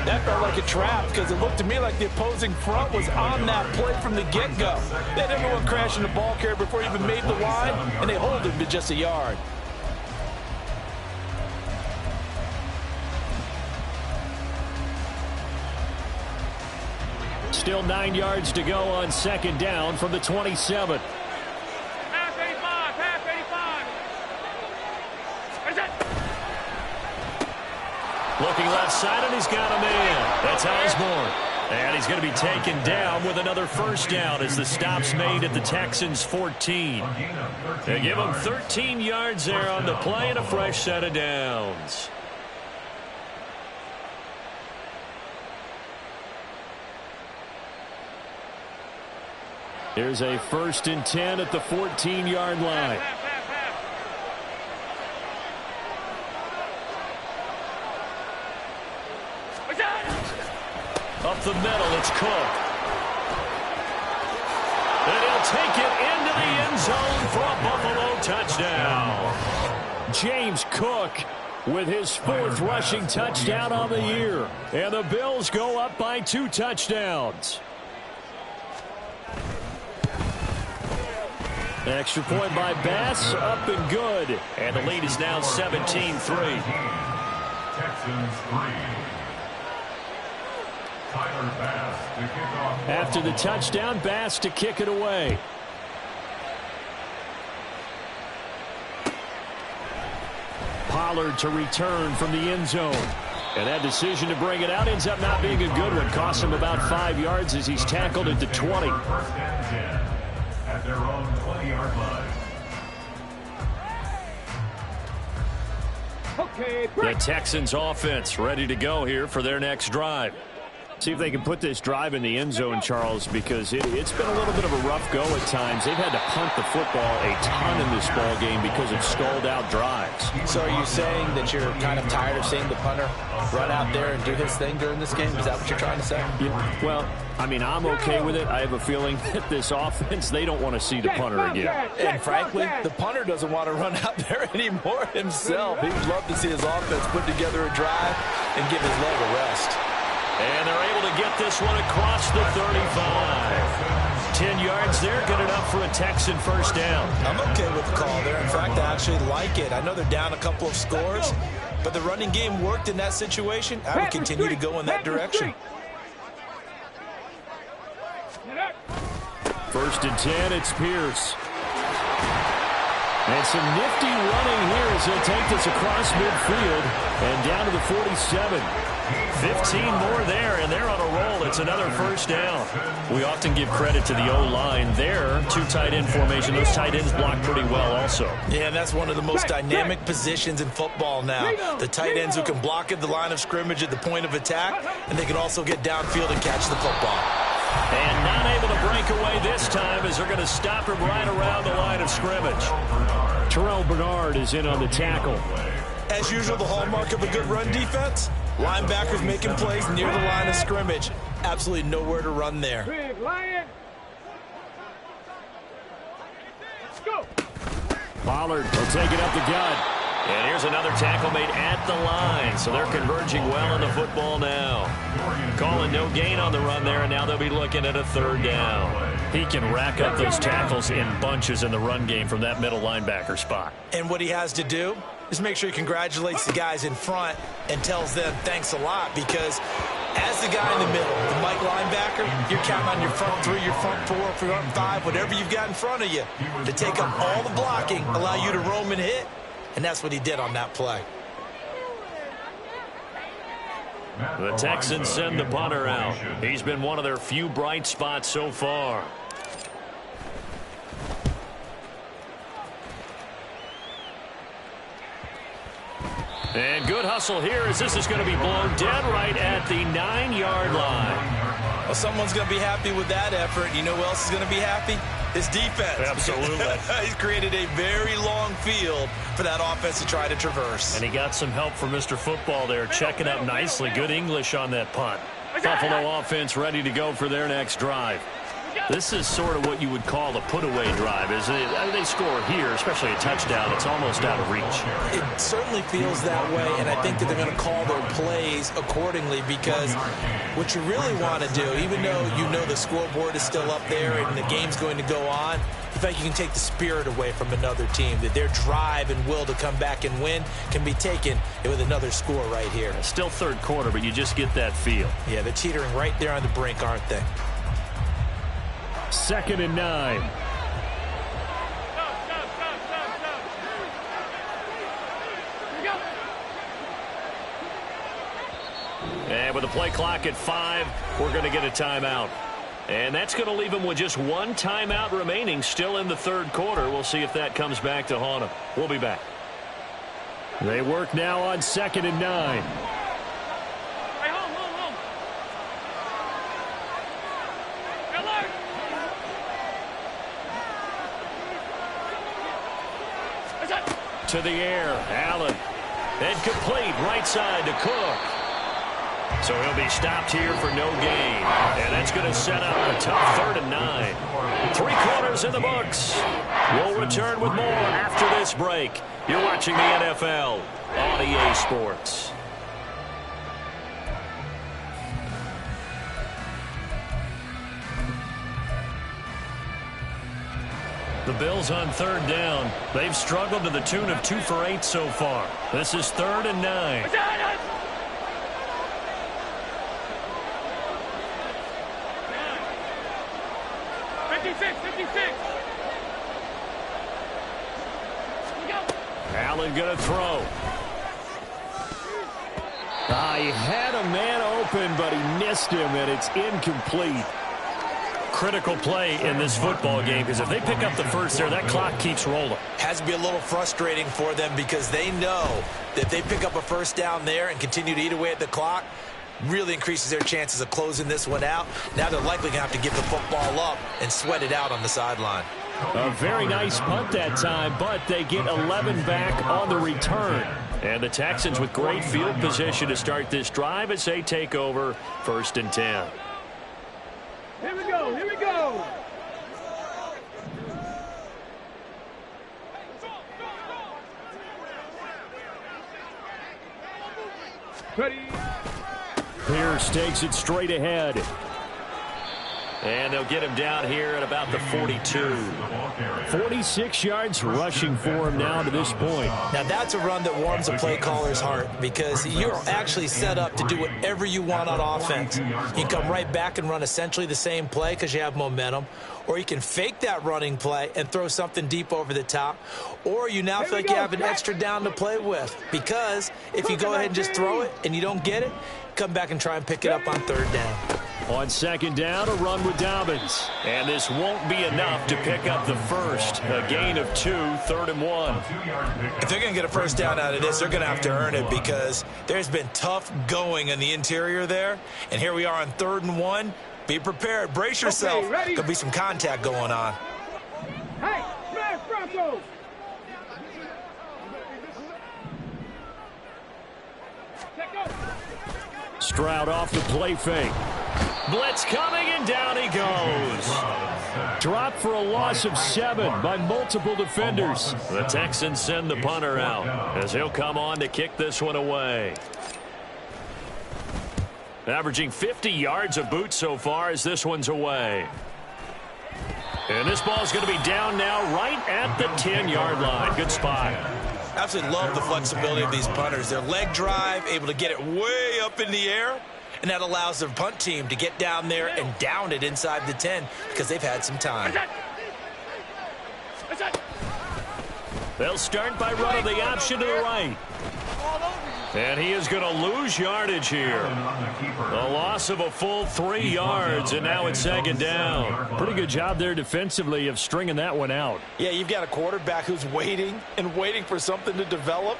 That felt like a trap because it looked to me like the opposing front was on that play from the get-go. They had everyone crashing the ball carrier before he even made the line, and they hold him to just a yard. Still 9 yards to go on 2nd down from the 27. Looking left side, and he's got a man. That's Osborne. And he's going to be taken down with another first down as the stop's made at the Texans' 14. They give him 13 yards there on the play and a fresh set of downs. Here's a 1st and 10 at the 14-yard line. Up the middle, it's Cook. And he'll take it into the end zone for a Buffalo touchdown. James Cook with his 4th rushing touchdown on the year. And the Bills go up by 2 touchdowns. Extra point by Bass, up and good. And the lead is now 17-3. Texans 3. After the touchdown, Bass to kick it away. Pollard to return from the end zone. And that decision to bring it out ends up not being a good one. Costs him about 5 yards as he's tackled at the 20. 1st and 10 at their own 20-yard line. Okay, the Texans offense ready to go here for their next drive. See if they can put this drive in the end zone, Charles, because it's been a little bit of a rough go at times. They've had to punt the football a ton in this ball game because of stalled-out drives. So are you saying that you're kind of tired of seeing the punter run out there and do his thing during this game? Is that what you're trying to say? Yeah, well, I mean, I'm okay with it. I have a feeling that this offense, they don't want to see the punter again. And frankly, the punter doesn't want to run out there anymore himself. He would love to see his offense put together a drive and give his leg a rest. And they're able to get this one across the 35. 10 yards there, good enough for a Texan first down. I'm okay with the call there. In fact, I actually like it. I know they're down a couple of scores, but the running game worked in that situation. I would continue to go in that direction. 1st and 10, it's Pierce. And some nifty running here as he'll take this across midfield and down to the 47. 15 more there, and they're on a roll. It's another first down. We often give credit to the O-line there. 2 tight end formation. Those tight ends block pretty well also. Yeah, and that's one of the most dynamic positions in football now. The tight ends who can block at the line of scrimmage at the point of attack, and they can also get downfield and catch the football. And not able to break away this time as they're going to stop him right around the line of scrimmage. Terrell Bernard is in on the tackle. As usual, the hallmark of a good run defense, linebackers making plays near the line of scrimmage. Absolutely nowhere to run there. Big Lion. Let's go. Pollard will take it up the gut. And here's another tackle made at the line. So they're converging well on the football now. Calling no gain on the run there, and now they'll be looking at a third down. He can rack up those tackles in bunches in the run game from that middle linebacker spot. And what he has to do is make sure he congratulates the guys in front and tells them thanks a lot, because as the guy in the middle, the Mike linebacker, you're counting on your front three, your front four, front five, whatever you've got in front of you to take up all the blocking, allow you to roam and hit. And that's what he did on that play. The Texans send the punter out. He's been one of their few bright spots so far. And good hustle here as this is going to be blown dead right at the 9-yard line. Well, someone's going to be happy with that effort. You know who else is going to be happy? His defense. Absolutely. He's created a very long field for that offense to try to traverse. And he got some help from Mr. Football there, checking up nicely. Good English on that punt. Buffalo offense ready to go for their next drive. This is sort of what you would call a put-away drive, isn't it? I mean, they score here, especially a touchdown. It's almost out of reach. It certainly feels that way, and I think that they're going to call their plays accordingly, because what you really want to do, even though you know the scoreboard is still up there and the game's going to go on, in fact, you can take the spirit away from another team, that their drive and will to come back and win can be taken with another score right here. Still third quarter, but you just get that feel. Yeah, they're teetering right there on the brink, aren't they? 2nd and 9. And with the play clock at 5, we're going to get a timeout. And that's going to leave them with just one timeout remaining still in the third quarter. We'll see if that comes back to haunt them. We'll be back. They work now on 2nd and 9. To the air, Allen. And complete, right side to Cook. So he'll be stopped here for no gain. And that's going to set up a tough 3rd and 9. 3 quarters in the books. We'll return with more after this break. You're watching the NFL on EA Sports. The Bills on 3rd down. They've struggled to the tune of 2 for 8 so far. This is 3rd and 9. 56. Allen going to throw. He had a man open, but he missed him, and it's incomplete. Critical play in this football game, because if they pick up the first there, that clock keeps rolling. Has to be a little frustrating for them, because they know that if they pick up a first down there and continue to eat away at the clock, really increases their chances of closing this one out. Now they're likely going to have to give the football up and sweat it out on the sideline. A very nice punt that time, but they get 11 back on the return. And the Texans with great field position to start this drive as they take over 1st and 10. Here we go. Ready. Pierce takes it straight ahead. And they'll get him down here at about the 42. 46 yards rushing for him now to this point. Now that's a run that warms a play caller's heart, because you're actually set up to do whatever you want on offense. You can come right back and run essentially the same play because you have momentum, or you can fake that running play and throw something deep over the top, or you now feel like you have an extra down to play with, because if you go ahead and just throw it and you don't get it, come back and try and pick it up on 3rd down. On 2nd down, a run with Dobbins. And this won't be enough to pick up the first. A gain of 2, 3rd and 1. If they're going to get a first down out of this, they're going to have to earn it, because there's been tough going in the interior there. And here we are on 3rd and 1. Be prepared. Brace yourself. Okay, Could be some contact going on. Hey, smash Bronco. Stroud off the play fake. Blitz coming, and down he goes. Dropped for a loss of 7 by multiple defenders. The Texans send the punter out as he'll come on to kick this one away. Averaging 50 yards of boot so far as this one's away. And this ball's going to be down now right at the 10-yard line. Good spot. Absolutely love the flexibility of these punters. Their leg drive, able to get it way up in the air, and that allows the punt team to get down there and down it inside the 10 because they've had some time. They'll start by running the option to the right. And he is going to lose yardage here. A loss of a full 3 yards, and now it's second down. Pretty good job there defensively of stringing that one out. Yeah, you've got a quarterback who's waiting and waiting for something to develop,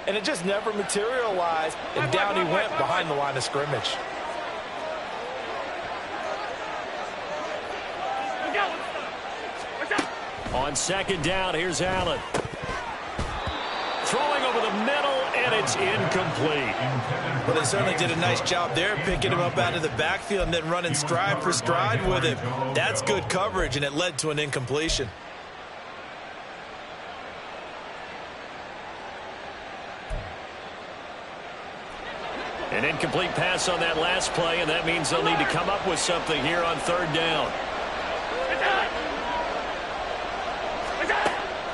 and it just never materialized, and down he went behind the line of scrimmage. On second down, here's Allen. Throwing over the middle, and it's incomplete. Well, they certainly did a nice job there, picking him up out of the backfield and then running stride for stride with him. That's good coverage, and it led to an incompletion. An incomplete pass on that last play, and that means they'll need to come up with something here on third down.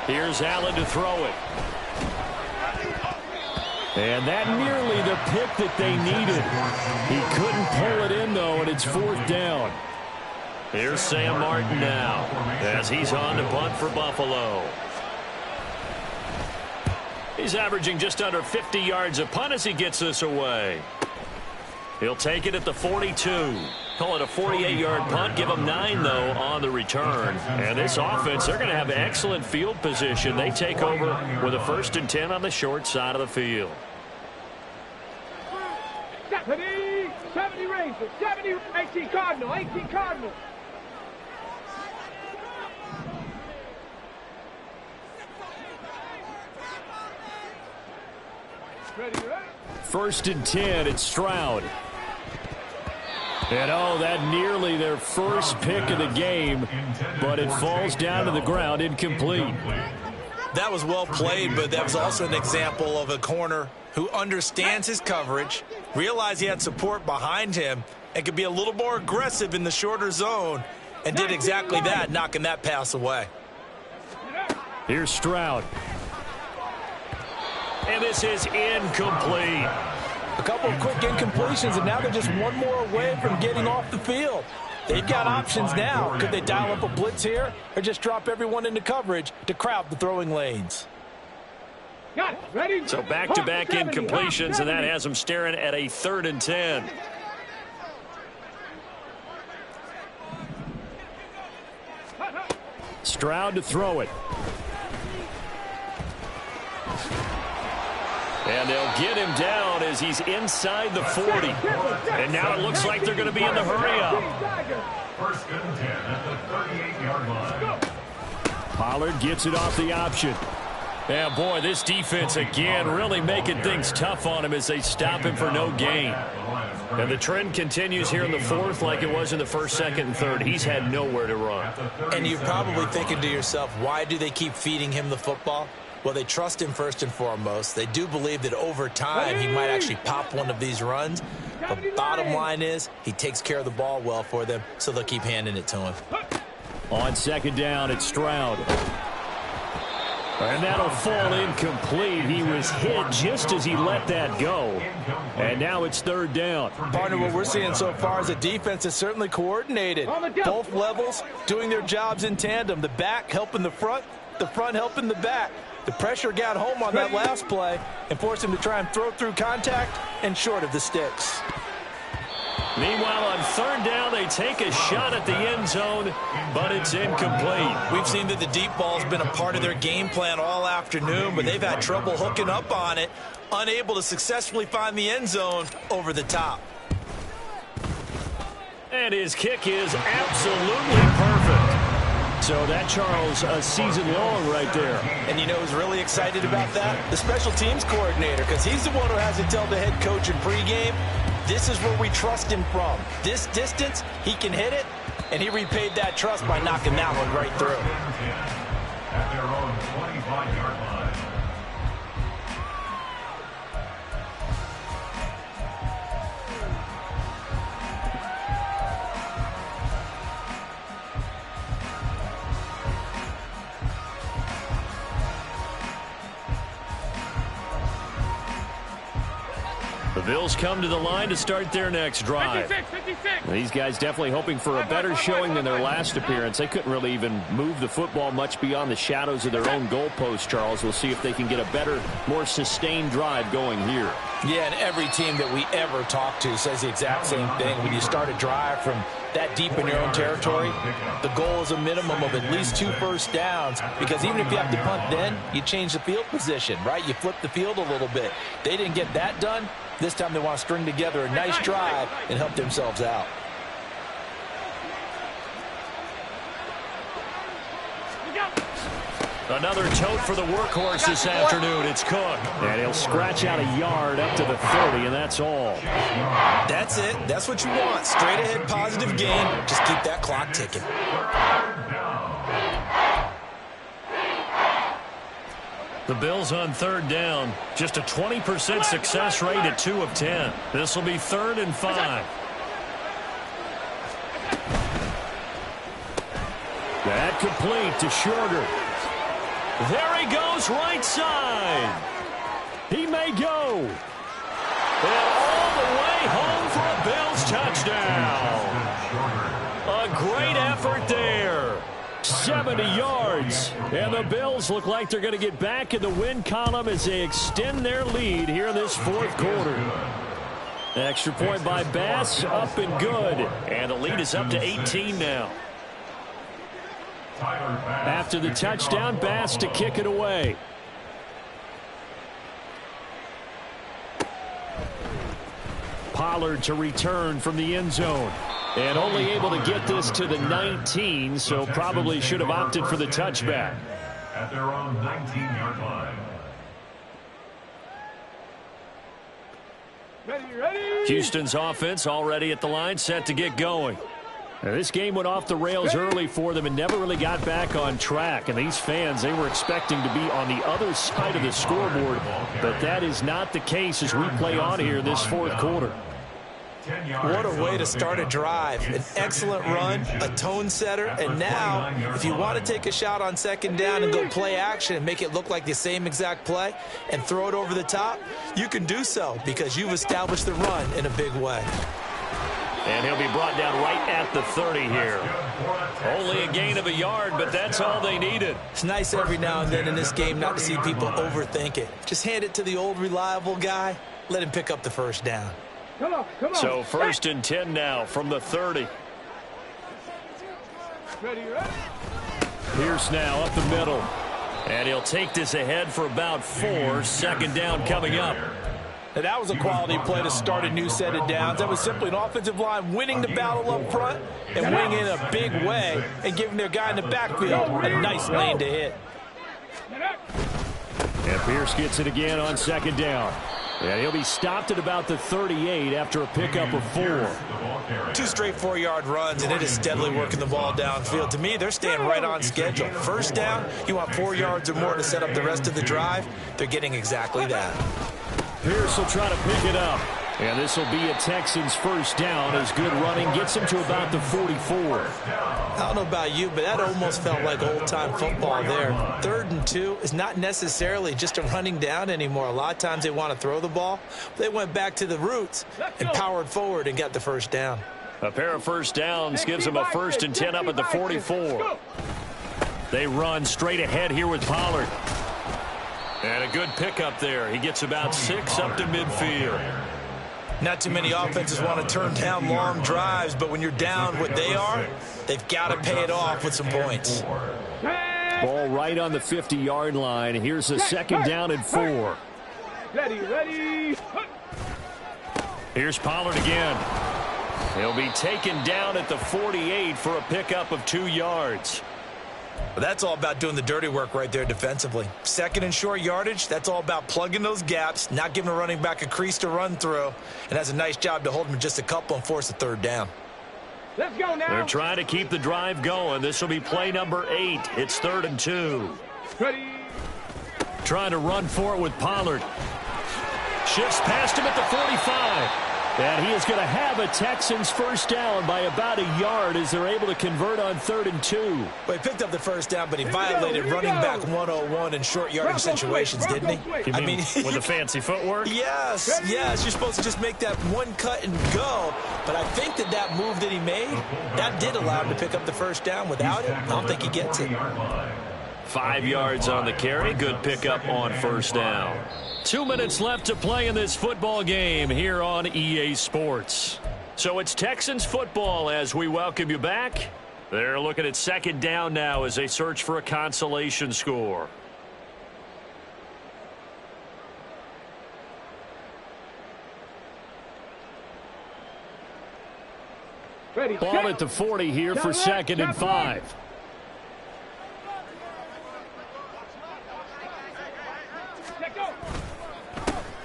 Here's Allen to throw it. And that nearly the pick that they needed. He couldn't pull it in, though, and it's fourth down. Here's Sam Martin now as he's on to punt for Buffalo. He's averaging just under 50 yards a punt as he gets this away. He'll take it at the 42. Call it a 48-yard punt. Give him 9, though, on the return. And this offense, they're going to have excellent field position. They take over with a 1st and 10 on the short side of the field. 70 Rangers, 70, 18 Cardinal, 18 Cardinal. Ready, right? 1st and 10, it's Stroud. And, oh, that nearly their first pick of the game, but it falls down to the ground, incomplete. That was well played, but that was also an example of a corner who understands his coverage, realized he had support behind him, and could be a little more aggressive in the shorter zone, and did exactly that, knocking that pass away. Here's Stroud. And this is incomplete. A couple of quick incompletions, and now they're just one more away from getting off the field. They've got options now. Could they dial up a blitz here or just drop everyone into coverage to crowd the throwing lanes? Got it. Ready? So back-to-back incompletions, and that has them staring at a 3rd and 10. Stroud to throw it. And they'll get him down as he's inside the 40. And now it looks like they're going to be in the hurry-up. 1st and 10 at the 38-yard line. Pollard gets it off the option. Yeah, boy, this defense again really making things tough on him as they stop him for no gain. And the trend continues here in the 4th like it was in the 1st, 2nd, and 3rd. He's had nowhere to run. And you're probably thinking to yourself, why do they keep feeding him the football? Well, they trust him first and foremost. They do believe that over time he might actually pop one of these runs. But bottom line is he takes care of the ball well for them, so they'll keep handing it to him. On second down, it's Stroud. And that'll fall incomplete. He was hit just as he let that go. And now it's 3rd down. Partner, what we're seeing so far is a defense that's certainly coordinated. Both levels doing their jobs in tandem. The back helping the front helping the back. The pressure got home on that last play and forced him to try and throw through contact and short of the sticks. Meanwhile, on 3rd down, they take a shot at the end zone, but it's incomplete. We've seen that the deep ball's been a part of their game plan all afternoon, but they've had trouble hooking up on it, unable to successfully find the end zone over the top. And his kick is absolutely perfect. So that, Charles, a season long right there. And you know who's really excited about that? The special teams coordinator, because he's the one who has to tell the head coach in pregame, this is where we trust him from. This distance, he can hit it, and he repaid that trust by knocking that one right through. At their own 25-yard line. The Bills come to the line to start their next drive. 56. These guys definitely hoping for a better showing than their last appearance. They couldn't really even move the football much beyond the shadows of their own goalpost, Charles. We'll see if they can get a better, more sustained drive going here. Yeah, and every team that we ever talk to says the exact same thing. When you start a drive from that deep in your own territory, the goal is a minimum of at least 2 first downs, because even if you have to punt then, you change the field position, right? You flip the field a little bit. They didn't get that done. This time they want to string together a nice drive and help themselves out. Another tote for the workhorse this afternoon. It's Cook. And he'll scratch out a yard up to the 30, and that's all. That's it. That's what you want. Straight ahead positive gain. Just keep that clock ticking. The Bills on 3rd down. Just a 20% success rate at 2 of 10. This will be 3rd and 5. That complete to Shorter. There he goes, right side. He may go. And all the way home for a Bills touchdown. A great effort there. 70 yards. And the Bills look like they're going to get back in the win column as they extend their lead here in this 4th quarter. Extra point by Bass, up and good. And the lead is up to 18 now. After the touchdown, Bass to kick it away. Pollard to return from the end zone. And only able to get this to the 19, so probably should have opted for the touchback. At their own 19-yard line. Ready. Houston's offense already at the line, set to get going. Now, this game went off the rails early for them and never really got back on track. And these fans, they were expecting to be on the other side of the scoreboard. But that is not the case as we play on here this 4th quarter. What a way to start a drive. An excellent run, a tone setter, and now if you want to take a shot on 2nd down and go play action and make it look like the same exact play and throw it over the top, you can do so because you've established the run in a big way. And he'll be brought down right at the 30 here. Only a gain of a yard, but that's all they needed. It's nice every now and then in this game not to see people overthink it. Just hand it to the old reliable guy. Let him pick up the 1st down. Come on. So 1st and 10 now from the 30. Ready. Pierce now up the middle. And he'll take this ahead for about 4. 2nd down coming up. Now, that was a quality play to start a new set of downs. That was simply an offensive line winning the battle up front and winning in a big way and giving their guy in the backfield a nice lane to hit. And Pierce gets it again on 2nd down. And he'll be stopped at about the 38 after a pickup of 4. 2 straight 4-yard runs, and it is steadily working the ball downfield. To me, they're staying right on schedule. 1st down, you want 4 yards or more to set up the rest of the drive. They're getting exactly that. Pierce will try to pick it up. And this will be a Texans 1st down as good running gets him to about the 44. I don't know about you, but that almost felt like old-time football there. 3rd and 2 is not necessarily just a running down anymore. A lot of times they want to throw the ball. They went back to the roots and powered forward and got the 1st down. A pair of 1st downs gives them a 1st and 10 up at the 44. They run straight ahead here with Pollard. And a good pickup there. He gets about 6 up to midfield. Not too many offenses want to turn down long drives, but when you're down what they are, they've got to pay it off with some points. Ball right on the 50-yard line. Here's a 2nd down and 4. Ready. Here's Pollard again. He'll be taken down at the 48 for a pickup of 2 yards. But that's all about doing the dirty work right there defensively. 2nd and short yardage, that's all about plugging those gaps, not giving a running back a crease to run through, and has a nice job to hold him just a couple and force a 3rd down. Let's go now. They're trying to keep the drive going. This will be play number 8. It's 3rd and 2. Ready. Trying to run for it with Pollard. Shifts past him at the 45. And he is going to have a Texans first down by about a yard as they're able to convert on 3rd and 2. Well, he picked up the first down, but he violated running back 101 in short yardage situations, didn't he? You mean with the fancy footwork? Yes. You're supposed to just make that one cut and go. But I think that move that he made, that did allow him to pick up the first down. Without it, I don't think he gets it. 5 yards on the carry. Good pickup on first down. 2 minutes left to play in this football game here on EA Sports. So it's Texans football as we welcome you back. They're looking at 2nd down now as they search for a consolation score. Ready. Ball at the 40 here for 2nd and 5.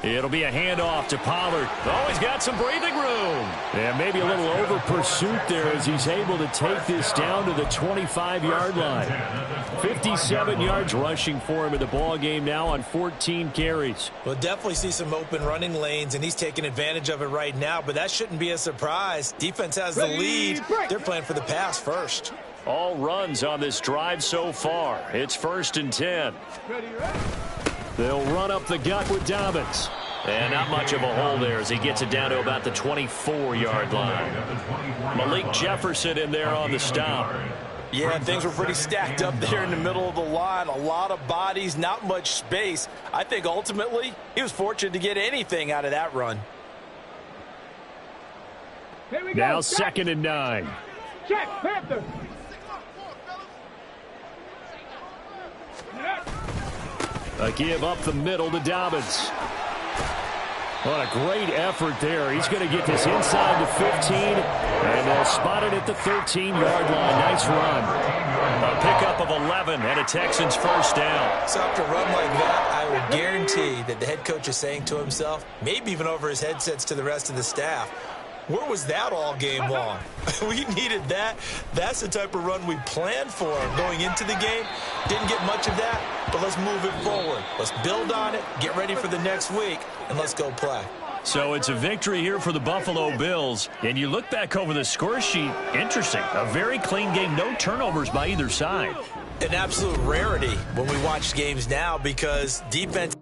It'll be a handoff to Pollard. Oh, he's got some breathing room. And maybe a little over pursuit there as he's able to take this down to the 25-yard line. 57 yards rushing for him in the ball game now on 14 carries. We'll definitely see some open running lanes, and he's taking advantage of it right now, but that shouldn't be a surprise. Defense has the lead. They're playing for the pass first. All runs on this drive so far. It's 1st and 10. They'll run up the gut with Dobbins. And not much of a hole there as he gets it down to about the 24-yard line. Malik Jefferson in there on the stop. Yeah, things were pretty stacked up there in the middle of the line. A lot of bodies, not much space. I think ultimately he was fortunate to get anything out of that run. Now 2nd and 9. Check, Panther. A give up the middle to Dobbins. What a great effort there. He's going to get this inside the 15, and they'll spot it at the 13-yard line. Nice run. A pickup of 11 and a Texans first down. So after a run like that, I would guarantee that the head coach is saying to himself, maybe even over his headsets to the rest of the staff, where was that all game long? We needed that. That's the type of run we planned for going into the game. Didn't get much of that, but let's move it forward. Let's build on it, get ready for the next week, and let's go play. So it's a victory here for the Buffalo Bills. And you look back over the score sheet, interesting. A very clean game, no turnovers by either side. An absolute rarity when we watch games now because defense